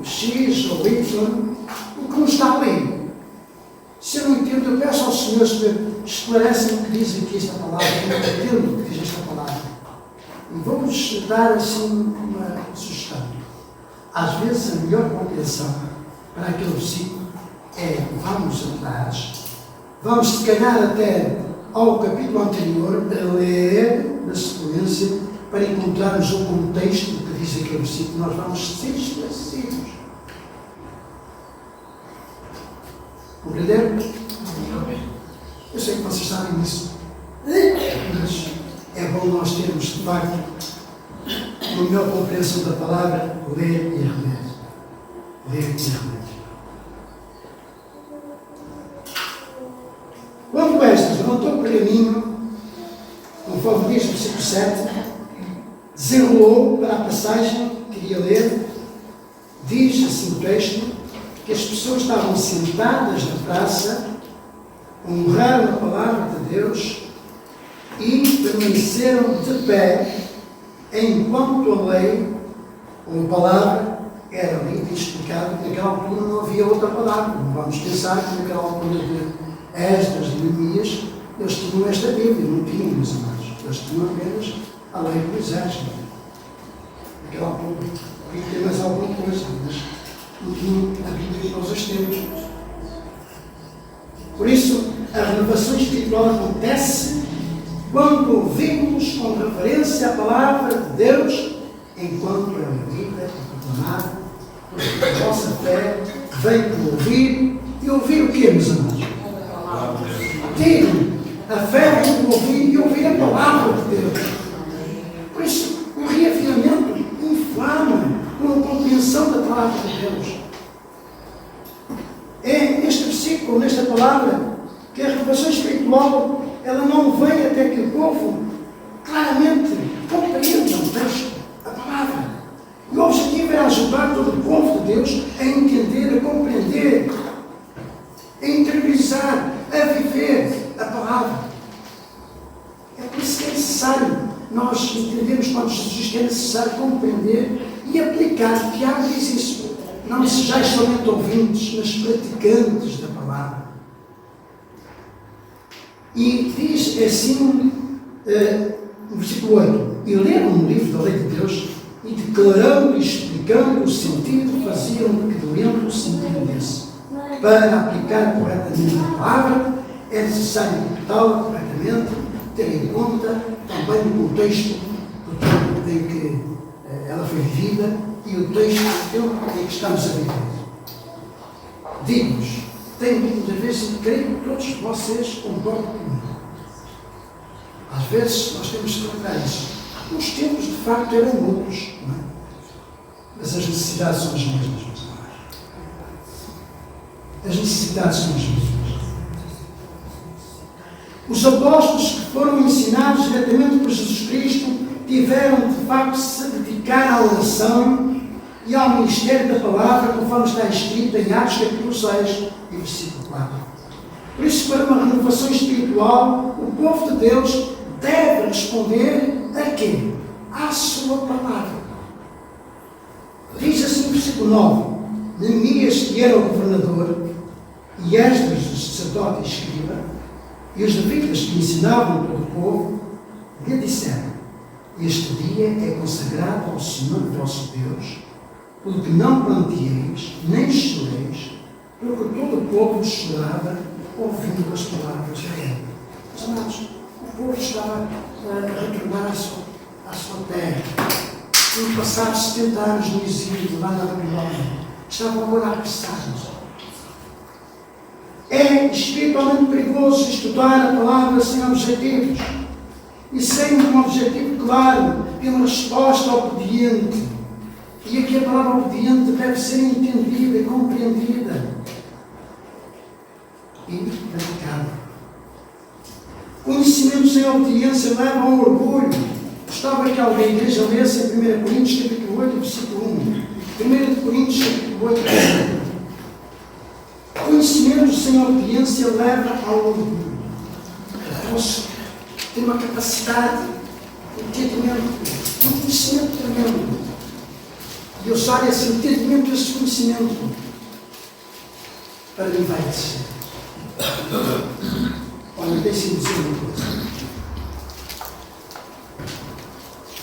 X ou Y o que não está ali. Se eu não entendo, eu peço ao Senhor: esclarece-me o que diz aqui esta palavra, eu não entendo o que diz esta palavra. E vamos dar assim uma sugestão. Às vezes a melhor compreensão para aquele versículo é: vamos atrás, vamos se calhar até ao capítulo anterior, a ler na sequência, para encontrarmos o contexto do que diz aquele versículo. Nós vamos ser esclarecidos. Compreenderam? Eu sei que vocês sabem disso, mas é bom nós termos de facto na melhor compreensão da palavra, ler e reler. Ler e reler. Quando Esdras levantou o pergaminho, conforme diz o versículo 7, desenrolou para a passagem que queria ler, diz assim o texto, que as pessoas estavam sentadas na praça, honraram a palavra de Deus e permaneceram de pé enquanto a lei ou a palavra era lida e explicada. Naquela altura não havia outra palavra. Não vamos pensar que naquela altura de Esdras e Neemias eles tinham esta Bíblia, não tinham, meus amados. Eles tinham apenas a lei de Moisés. Naquela altura havia ter mais alguma coisa, mas não tinham a Bíblia que nós hoje temos. Por isso, a renovação espiritual acontece quando ouvimos com referência à palavra de Deus, enquanto é lida e proclamada, porque a nossa fé vem por ouvir, e ouvir o quê, meus amados? Digam, a fé vem por ouvir e ouvir a palavra de Deus. Por isso, o reaviamento inflama com a compreensão da palavra de Deus. É neste versículo, nesta palavra, que a revelação espiritual ela não vem até que o povo claramente compreenda o texto, a palavra. E o objetivo é ajudar todo o povo de Deus a entender, a compreender, a interiorizar, a viver a palavra. É por isso que é necessário nós entendermos quando Jesus diz que é necessário compreender e aplicar. Tiago diz isso. Não sejais somente ouvintes, mas praticantes da palavra. E diz assim, no versículo 8, e leram um livro da lei de Deus e declarando e explicando o sentido, faziam que doendo o sentido desse. Para aplicar corretamente a palavra, é necessário interpretá-la corretamente, ter em conta também o contexto do tempo em que ela foi vivida e o texto do tempo em que estamos a viver. Digo-vos, tenho muitas vezes e creio que todos vocês concordam comigo. Às vezes nós temos que lembrar isso. Os tempos de facto eram outros, não é? Mas as necessidades são as mesmas, meus irmãos. As necessidades são as mesmas. Os apóstolos que foram ensinados diretamente por Jesus Cristo tiveram de facto se dedicar à oração e ao ministério da palavra, conforme está escrito em Atos capítulo 6 e versículo 4. Por isso, para uma renovação espiritual, o povo de Deus deve responder a quê? À sua palavra. Diz assim no versículo 9, Neemias, que era o governador, e Esdras, o sacerdote e escriba, e os levitas que ensinavam todo o povo, lhe disseram: este dia é consagrado ao Senhor vosso Deus, pelo que não planteeis, nem choreis, pelo que todo o povo chorava, ouvindo as palavras de Ele. Meus amados, o povo estava a retornar à sua terra. Tinham passado 70 anos no exílio, lá na Babilônia. Estavam agora a apressar-nos. É espiritualmente perigoso estudar a palavra sem objetivos e sem um objetivo claro e uma resposta obediente. E aqui a palavra obediente deve ser entendida e compreendida e praticada. Conhecimento sem obediência leva ao orgulho. Gostava que alguém da igreja lesse em 1 Coríntios capítulo 8, versículo 1. 1 Coríntios capítulo 8, versículo 1. Conhecimento sem obediência leva ao orgulho. Eu posso ter uma capacidade, um entendimento, um conhecimento tremendo. E eu só esse entendimento, esse conhecimento, para mim vai descer. Olha, deixe-me dizer uma coisa.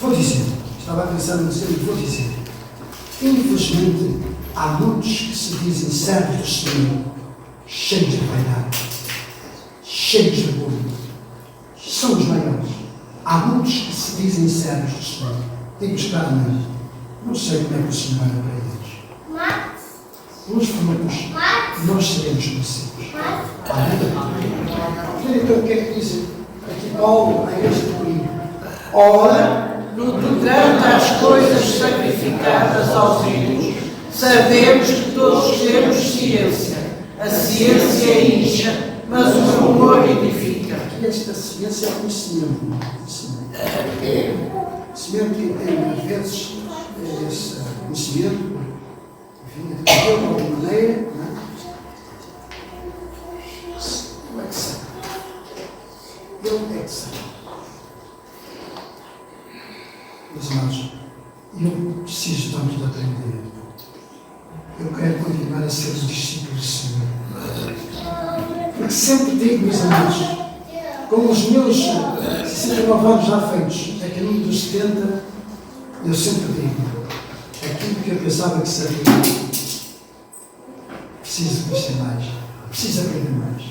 Vou dizer, estava a pensar em dizer, vou dizer. Infelizmente, há muitos que se dizem servos do Senhor, cheios de vaidade, cheios de orgulho. São os maiores. Há muitos que se dizem servos do Senhor. Digo-vos claramente, não sei como é que o Senhor olha para eles. Uns frutos, nós seremos conhecidos. Amém? Então, o que é que diz aqui Paulo a este Corinto? Ora, no tocante às coisas sacrificadas aos ídolos, sabemos que todos temos ciência. A ciência incha, mas o amor edifica. E esta ciência é o conhecimento. O conhecimento que tem, às vezes, esse conhecimento, enfim, adquiriu de alguma maneira, não é? Como é que sabe? Ele é que sabe. Meus irmãos, eu preciso tanto de aprender. Eu quero continuar a ser o discípulo do Senhor. Porque sempre digo, meus irmãos, com os meus 69 anos já feitos, aqui no dos 70, eu sempre digo, aquilo que eu pensava que sabia, preciso conhecer mais, preciso aprender mais.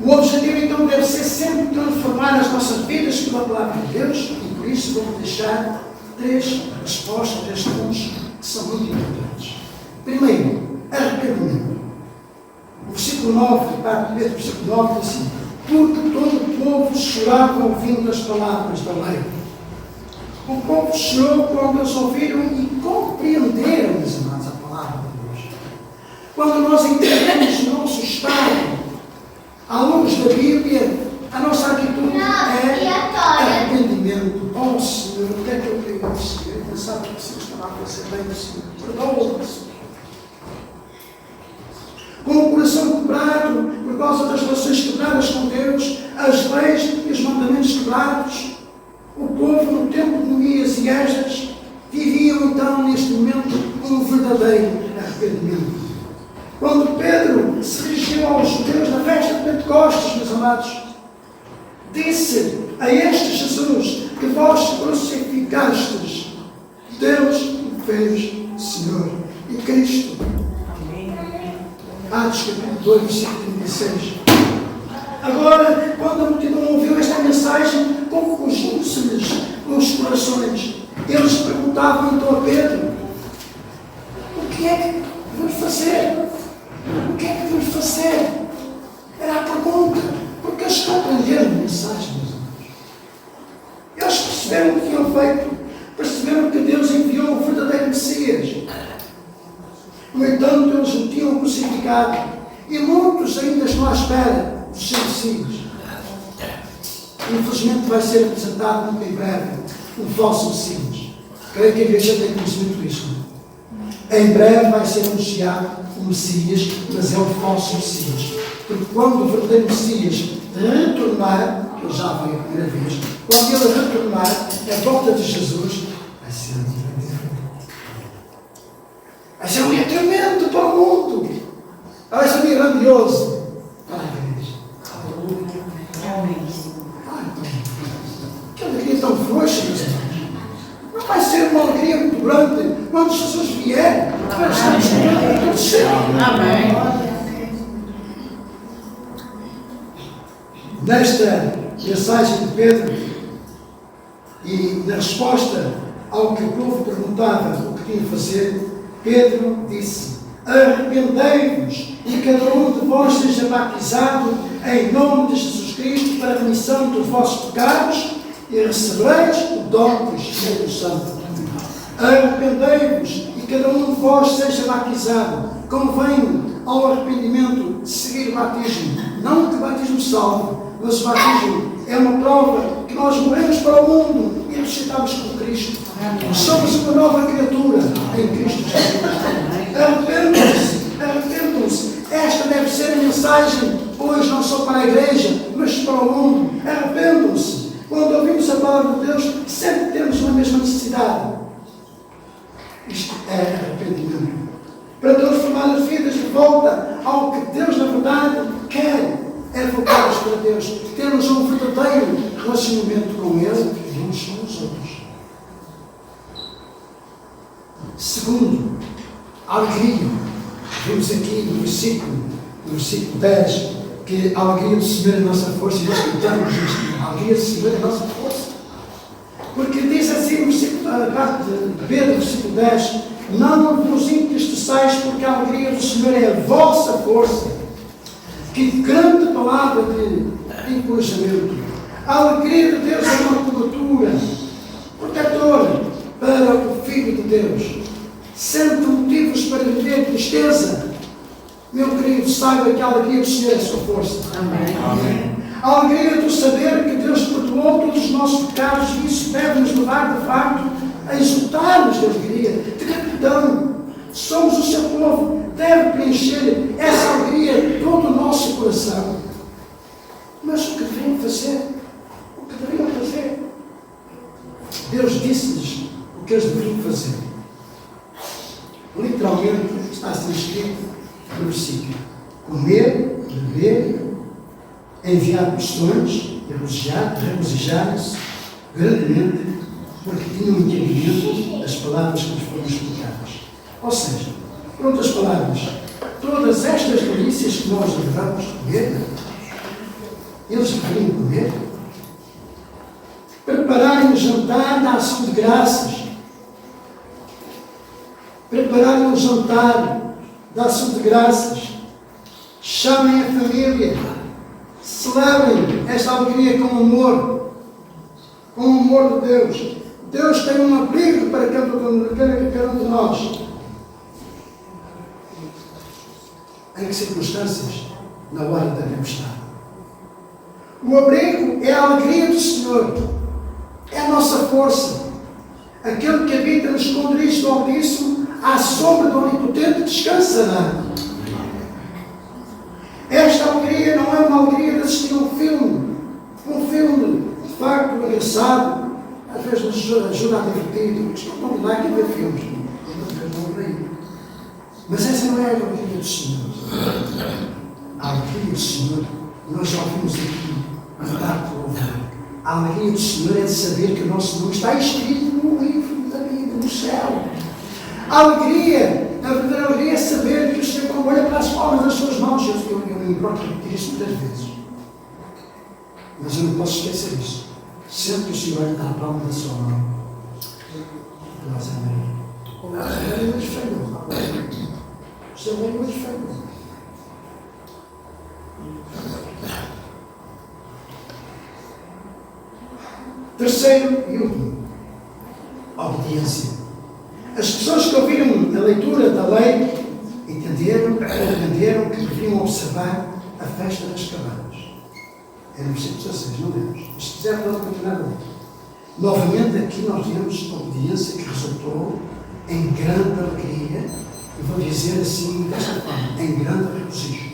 O objetivo então deve ser sempre transformar as nossas vidas pela palavra de Deus e por isso vamos deixar 3 respostas, 3 pontos que são muito importantes. Primeiro, arrependimento. O versículo 9, parte B do versículo 9 diz assim: porque todo o povo chorava ouvindo as palavras da lei. O povo chorou quando eles ouviram e compreenderam, meus irmãos, a palavra de Deus. Quando nós entendemos o nosso estado à luz da Bíblia, a nossa atitude é arrependimento. Oh Senhor, o que é que eu queria do Senhor? Eu pensava que o Senhor estava a fazer bem do Senhor. Perdoa-me, Senhor. Com o coração quebrado, por causa das relações quebradas com Deus, as leis e os mandamentos quebrados, o povo no tempo de Noías e Esdras viviam então neste momento um verdadeiro arrependimento. Quando Pedro se dirigiu aos judeus na festa de Pentecostes, meus amados, disse a este Jesus que vós crucificastes, Deus o fez Senhor e Cristo. Atos capítulo 2, versículo 36. Agora, quando a multidão ouviu esta mensagem, confundiu-se-lhes os corações. Eles perguntavam então a Pedro: o que é que devemos fazer? O que é que devemos fazer? Era a pergunta, porque eles compreenderam a mensagem, meus irmãos. Eles perceberam o que tinham feito, perceberam que Deus enviou o verdadeiro Messias. No entanto, eles o tinham crucificado e muitos ainda estão à espera dos seus Messias. Infelizmente, vai ser apresentado muito em breve um falso Messias. Creio que a igreja tem conhecimento disso. Em breve vai ser anunciado o Messias, mas é o falso Messias. Porque quando o verdadeiro Messias retornar, ele já veio a primeira vez, quando ele retornar, a volta de Jesus vai ser um dia tremendo para o mundo. Vai ser um dia grandioso para a igreja. Que alegria tão frouxa, meus irmãos. Não vai ser uma alegria muito grande quando Jesus vier para estarmos com o céu. Amém. Nesta mensagem de Pedro e na resposta ao que o povo perguntava o que tinha de fazer, Pedro disse: arrependei-vos e cada um de vós seja batizado em nome de Jesus Cristo para a remissão dos vossos pecados e recebereis o dom do Espírito Santo. Arrependei-vos e cada um de vós seja batizado. Convém ao arrependimento de seguir o batismo. Não que o batismo salve, mas o batismo é uma prova que nós morremos para o mundo e ressuscitamos com Cristo. Somos uma nova criatura em Cristo Jesus. Arrependam-se. Esta deve ser a mensagem hoje não só para a igreja, mas para o mundo. Arrependam-se. Quando ouvimos a palavra de Deus, sempre temos uma mesma necessidade. Isto é arrependimento. Para transformar as vidas de volta ao que Deus, na verdade, quer. É voltarmos para Deus. Termos um verdadeiro relacionamento com Ele e uns com os outros. Segundo, a alegria. Vemos aqui no versículo 10, que a alegria do Senhor é a nossa força, e nós cantamos isto. A alegria do Senhor é a nossa força. Porque diz assim no versículo, a parte de B do versículo 10: não vos entristeçais, porque a alegria do Senhor é a vossa força. Que grande palavra de encorajamento. A alegria de Deus é uma cobertura protetora para o Filho de Deus. Sempre motivos para viver tristeza. Meu querido, saiba que a alegria do Senhor é a sua força. Amém. A alegria do saber que Deus perdoou todos os nossos pecados, e isso deve nos levar, de facto, a exultarmos de alegria, de gratidão. Somos o seu povo, deve preencher essa alegria todo o nosso coração. Mas o que deveriam fazer? O que deveriam fazer? Deus disse-lhes o que eles deveriam fazer. Literalmente está assim escrito no versículo: comer, beber, enviar missões, regozijar-se grandemente, porque tinham entendimento das palavras que lhes foram explicadas. Ou seja, por outras palavras, todas estas delícias que nós devemos comer, eles deveriam comer, prepararem o jantar da ação de graças, prepararem o jantar da ação de graças, chamem a família, celebrem esta alegria com o amor de Deus. Deus tem um abrigo para cada um de nós. Em que circunstâncias? Na hora da tempestade. O abrigo é a alegria do Senhor, é a nossa força. Aquele que habita no esconderijo do Altíssimo, à sombra do Onipotente, descansará. Esta alegria não é uma alegria de assistir a um filme de facto engraçado, às vezes nos ajuda a divertir, estão lá que ver filmes, mas essa não é a alegria do Senhor. A alegria do Senhor, nós já ouvimos aqui, a alegria do Senhor é de saber que o nosso nome está escrito no livro da vida, no céu. A verdadeira alegria é saber que o Senhor, quando olha para as palmas das suas mãos, eu me importo de repetir isso muitas vezes, mas eu não posso esquecer isso. Sempre que o Senhor está à palma da sua mão, nós amamos. O Senhor é hoje feio. O Senhor é hoje feio. Terceiro e último, obediência. As pessoas que ouviram a leitura da lei entenderam que deveriam observar a festa das cabanas. É no versículo 16, não vemos. Mas se quiser, pode continuar a ler. Novamente, aqui nós vemos a obediência que resultou em grande alegria, e vou dizer assim desta forma, em grande regozijo.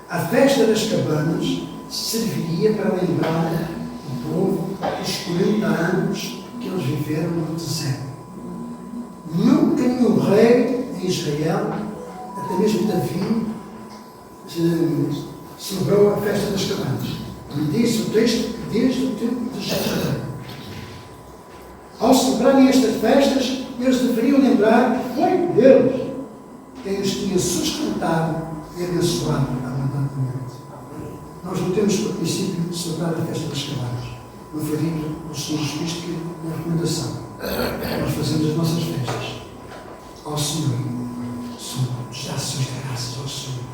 A festa das cabanas serviria para lembrar o povo dos 40 anos que eles viveram no deserto. Nunca nenhum rei em Israel, até mesmo Davi, celebrou a festa das cabanas. E diz o texto desde o tempo de Jerusalém. Ao celebrarem estas festas, eles deveriam lembrar que foi Deus quem os tinha sustentado e abençoado abundantemente. Nós não temos por princípio celebrar a festa das cabanas. Não foi dito o Senhor Jesus que na recomendação. Nós fazemos as nossas festas ao Senhor. Somos ações de graças ao Senhor.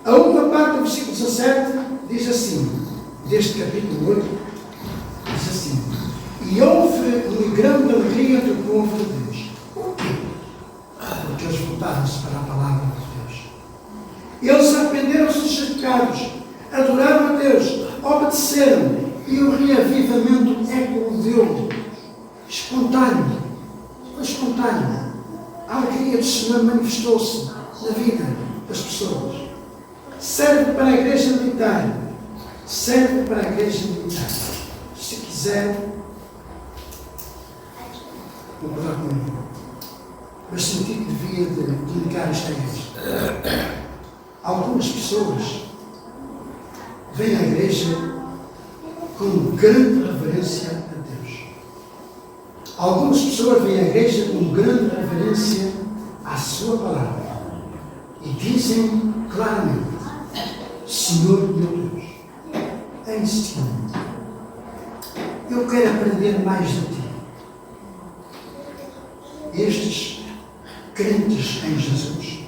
A última parte do versículo 17 diz assim, deste capítulo 8, diz assim: e houve uma grande alegria entre o povo de Deus. Por quê? Porque eles voltaram-se para a palavra de Deus. Eles arrependeram-se dos seus pecados, adoraram a Deus, obedeceram, e o reavivamento eclodeu. Espontâneo. Foi espontâneo. A alegria do Senhor manifestou-se na vida das pessoas. Serve para a igreja militar. Serve para a igreja militar. Se quiser, concordar comigo. Mas senti que devia de comunicar esta igreja. Algumas pessoas vêm à igreja com grande reverência a Deus. Algumas pessoas vêm à igreja com grande reverência à sua palavra. E dizem claramente: Senhor meu Deus, ensina-me. Eu quero aprender mais de ti. Estes crentes em Jesus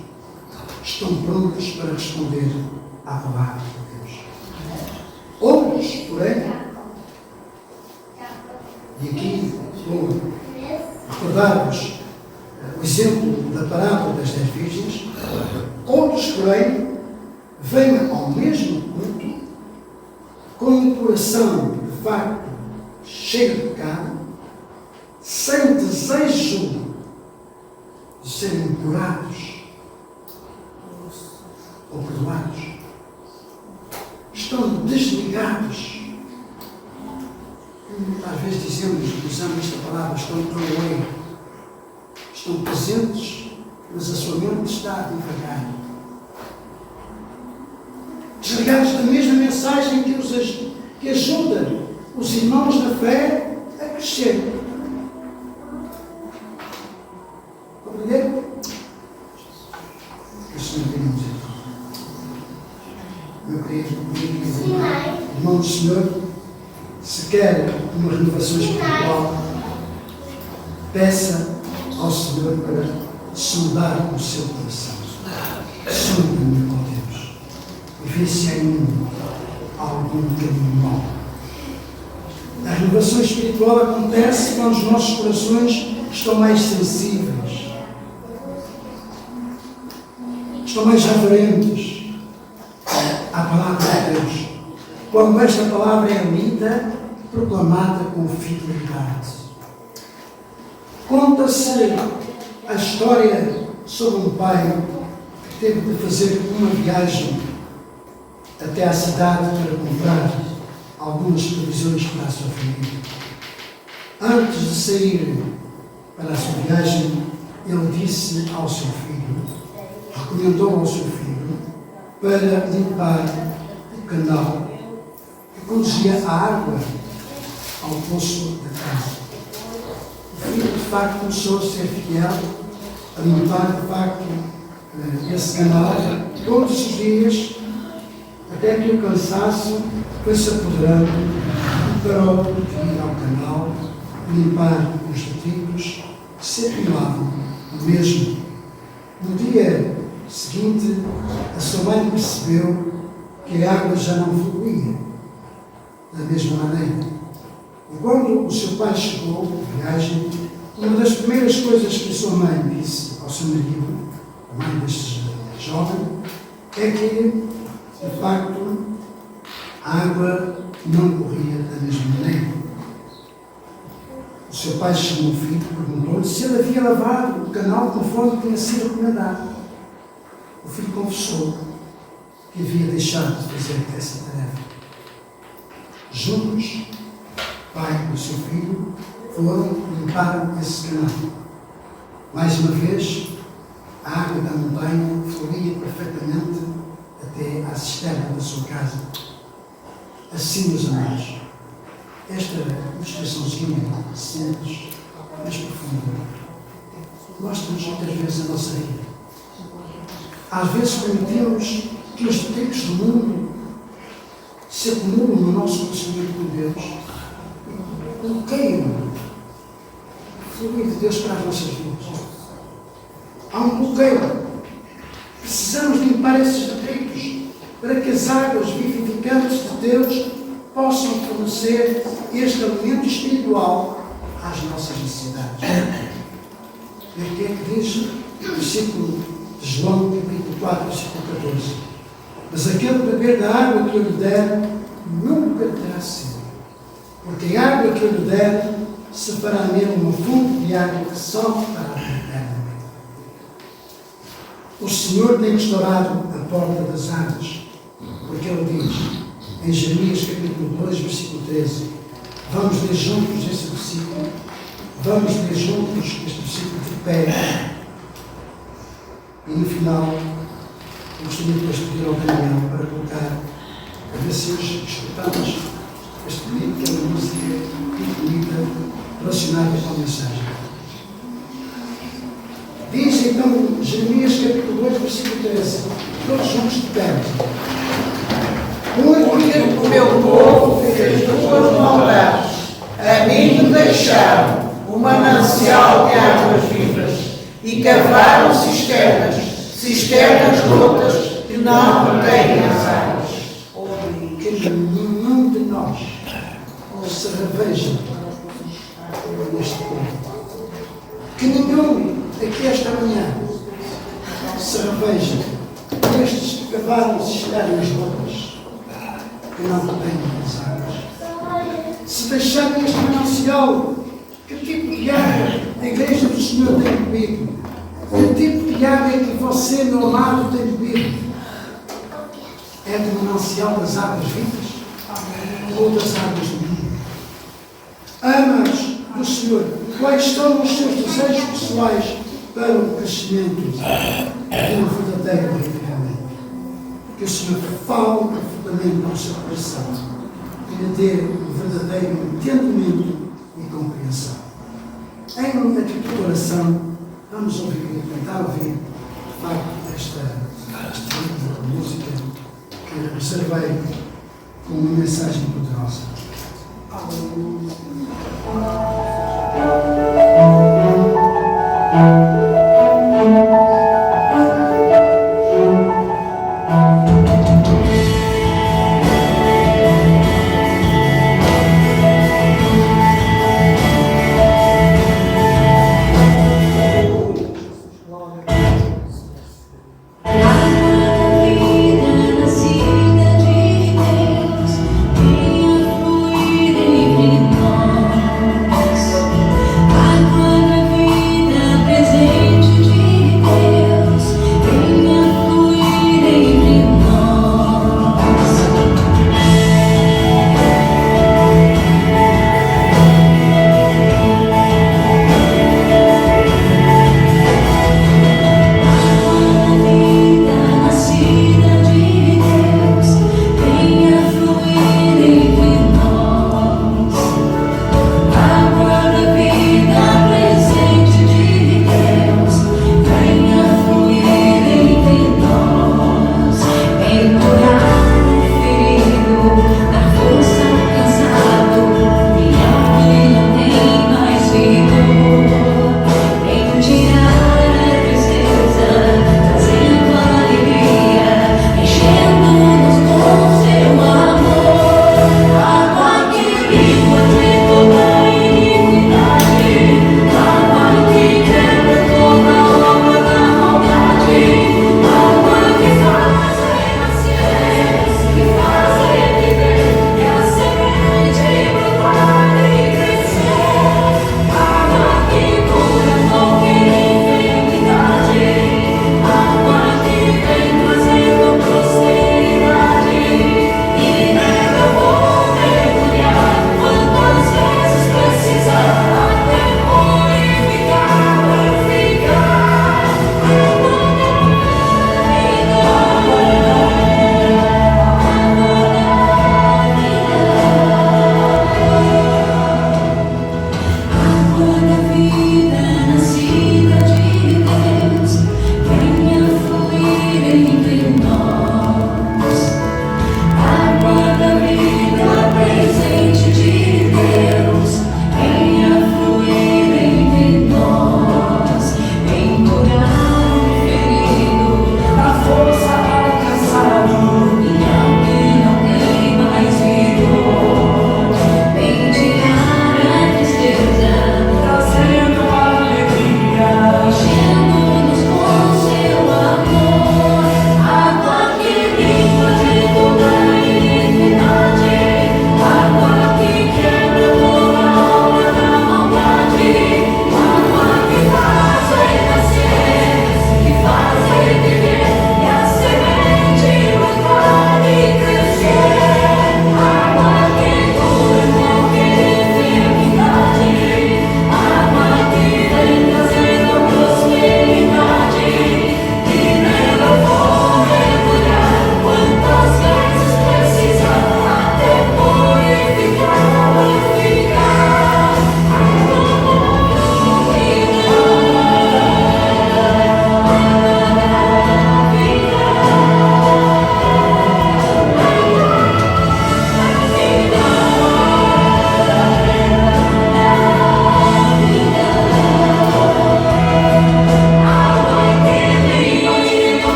estão prontos para responder à palavra de Deus. Outros, porém, e aqui vou recordar-vos o exemplo da parábola das 10 virgens, outros, porém, vêm ao mesmo culto com um coração, de facto, cheio de pecado, sem desejo de serem curados ou perdoados. Estão desligados. Às vezes dizemos, usamos esta palavra, estão away. Estão presentes, mas a sua mente está devagar. Desligados da mesma mensagem que ajuda os irmãos da fé a crescer. Compreenderam? Que o Senhor tenha misericórdia. Meu querido irmão do Senhor, se quer uma renovação espiritual, peça ao Senhor para sondar o seu coração. Sonde-me, ó Deus, e vê se há em mim algum caminho mau. A renovação espiritual acontece quando os nossos corações estão mais sensíveis, estão mais reverentes à palavra de Deus. Quando esta palavra é lida, proclamada com fidelidade. Conta-se a história sobre um pai que teve de fazer uma viagem até à cidade para comprar algumas provisões para a sua família. Antes de sair para a sua viagem, ele disse ao seu filho, recomendou ao seu filho, para limpar o canal que conduzia a água ao poço da casa. O filho, de facto, começou a ser fiel, a limpar, de facto, esse canal todos os dias, até que o cansaço foi-se apoderando e parou de ir ao canal, limpar os detritos que se acumulavam no mesmo. No dia seguinte, a sua mãe percebeu que a água já não fluía da mesma maneira. E quando o seu pai chegou de viagem, uma das primeiras coisas que a sua mãe disse ao seu marido, a mãe deste jovem, é que, de facto, a água não corria da mesma maneira. O seu pai chamou o filho e perguntou-lhe se ele havia lavado o canal conforme tinha sido recomendado. O filho confessou que havia deixado de fazer essa tarefa. Juntos, o pai e o seu filho foram e limparam esse canal. Mais uma vez, a água da montanha fluía perfeitamente até à cisterna da sua casa. Assim, meus amigos, esta ilustraçãozinha simples, mas profunda, mostra-nos muitas vezes a nossa vida. Às vezes permitimos que os defeitos do mundo se acumulam no nosso relacionamento com Deus e bloqueiam o fluir de Deus para as nossas vidas. Há um bloqueio. Precisamos limpar esses detritos para que as águas vivificantes de Deus possam fornecer este alimento espiritual às nossas necessidades. E o que é que diz o versículo de João, capítulo 4, versículo 14? Mas aquele beber da água que eu lhe der, nunca terá sede, porque a água que eu lhe der se fará nele uma fonte de água que só para a vida eterna. O Senhor tem restaurado a porta das águas, porque Ele diz, em Jeremias capítulo 2, versículo 13, vamos ler juntos esse versículo, vamos ler juntos este versículo de pé, e no final, eu gostaria depois de pedir ao Daniel para colocar, a ver se hoje escutamos este pedido, que é uma música muito bonita, relacionada com a mensagem. Diz então Jeremias capítulo 2, versículo 13, todos juntos de pé. Porque o meu povo fez duas maldades, a mim me deixaram o manancial de águas vivas e cavaram cisternas, cisternas rotas que não contêm as águas. Que nenhum de nós se reveja neste povo. Que nenhum aqui esta manhã se reveja nestes que acabaram de chegar nas roupas que não têm as águas. Se deixarem este manancial, que tipo de água a Igreja do Senhor tem bebido? Que tipo de água é que você, meu amado, tem bebido? É do manancial das águas vivas ou das águas do mundo? Amas do Senhor, quais são os seus desejos pessoais para o crescimento de um verdadeiro avivamento? Que o Senhor fale profundamente ao seu coração e lhe dê um verdadeiro entendimento e compreensão. Em uma atitude de oração, vamos tentar ouvir, de facto, este tipo de música que reservei com uma mensagem poderosa. I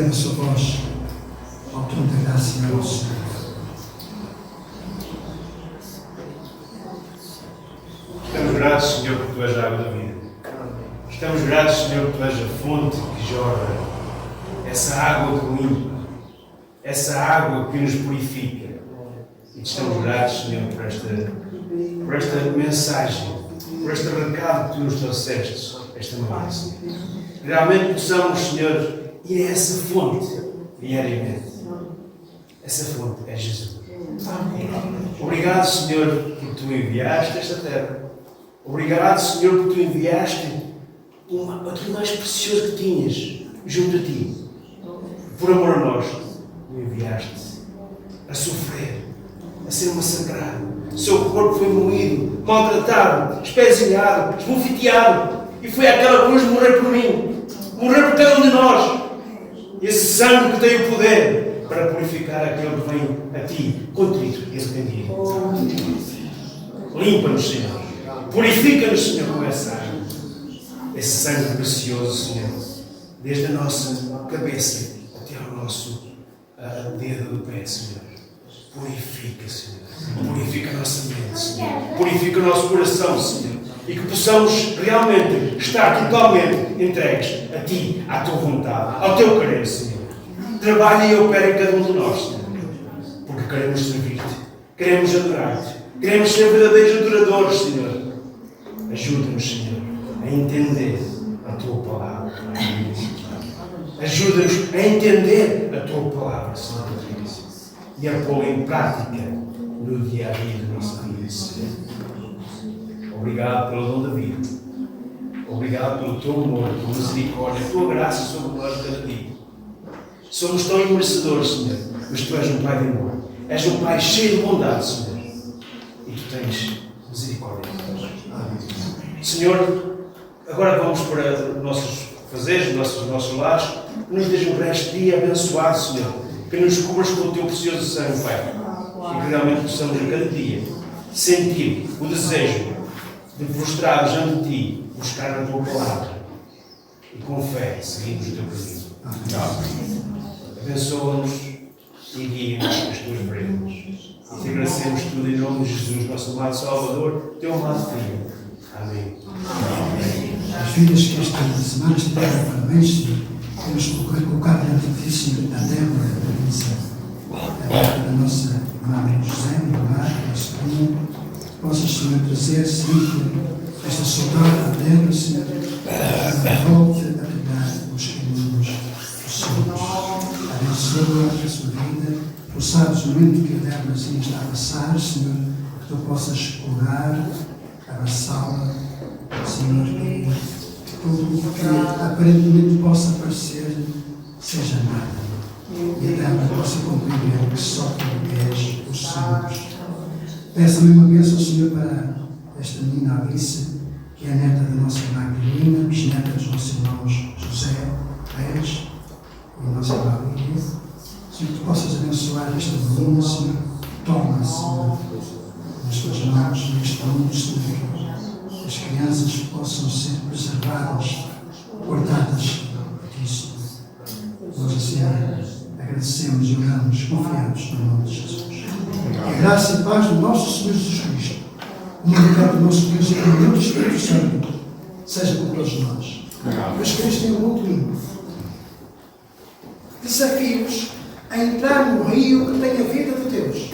a sua voz ao tom da graça e ao Senhor. Estamos gratos, Senhor, porque Tu és a água da vida. Estamos gratos, Senhor, porque Tu és a fonte que jorra. Essa água que limpa. Essa água que nos purifica. E estamos gratos, Senhor, por esta mensagem, por este recado que Tu nos trouxeste esta manhã, Senhor. Realmente possamos, Senhor, ir a essa fonte diariamente. Essa fonte é Jesus. Obrigado, Senhor, porque Tu enviaste esta terra. Obrigado, Senhor, porque Tu enviaste aquilo mais precioso que tinhas junto a Ti. Por amor a nós, Tu enviaste a sofrer, a ser massacrado. O seu corpo foi moído, maltratado, espezinhado, esbofeteado. E foi àquela cruz morrer por mim, morrer por cada um de nós. Esse sangue que tem o poder para purificar aquele que vem a Ti, contrito e arrependido. Limpa-nos, Senhor. Purifica-nos, Senhor, com essa água. Esse sangue precioso, Senhor. Desde a nossa cabeça até ao nosso dedo do pé, Senhor. Purifica, Senhor. Purifica a nossa mente, Senhor. Purifica o nosso coração, Senhor. E que possamos realmente estar totalmente entregues a Ti, à Tua vontade, ao Teu querer, Senhor. Trabalha e opera em cada um de nós, Senhor. Porque queremos servir-Te, queremos adorar-Te, queremos ser verdadeiros adoradores, Senhor. Ajuda-nos, Senhor, a entender a Tua palavra. Ajuda-nos a entender a Tua palavra, Senhor. E a pô-la em prática no dia a dia da nossa vida, Senhor. Obrigado pelo dom da vida. Obrigado pelo Teu amor, a Tua misericórdia, a Tua graça sobre nós cada dia. Somos tão imerecedores, Senhor, mas Tu és um Pai de amor. És um Pai cheio de bondade, Senhor. E Tu tens misericórdia de nós. Senhor, agora vamos para os nossos fazeres, nossos lares. Nos deixe um resto de dia abençoado, Senhor. Que nos cubras com o Teu precioso sangue, Pai. E que realmente possamos a cada dia sentir o desejo de prostrados ante Ti, buscar a Tua palavra e com fé seguirmos o Teu caminho. Abençoa-nos e guia-nos nas Tuas veredas. E Te agradecemos tudo em nome de Jesus, nosso amado Salvador, Teu amado Filho. Amém. As vidas que esta semana estiveram parabéns, Senhor, temos colocado diante de Ti, Senhor, a Débora, a Lisa, a nossa irmã José, a Mar, a sobrinha, possas, Senhor, trazer sempre esta saudade a Débora, Senhor, que volte a pegar os caminhos dos Senhor. Abençoa a sua vida, Tu sabes o momento que a Débora está a passar, Senhor, que Tu possas curar, abraçá-la, Senhor, e tudo o que aparentemente possa parecer seja nada. E a Débora possa compreender que só Tu és o Senhor. Peço-me uma bênção, Senhor, para esta menina Alice, que é a neta da nossa irmã Carolina, bisneta dos nossos irmãos José, Pérez e a nossa irmã Lídia. Senhor, Tu possas abençoar esta menina, Senhor. Toma, Senhor, nas Tuas mãos, neste mundo, Senhor. As crianças possam ser preservadas, guardadas por Ti, Senhor. Nós assim agradecemos e oramos, confiados no nome de Jesus. Que a graça e paz do nosso Senhor Jesus Cristo, o unidade do nosso Deus e a comunhão do Espírito Santo, seja com todos nós. Meus queridos, tenham um bom domingo. Desafio-os a entrar no rio que tem a vida de Deus.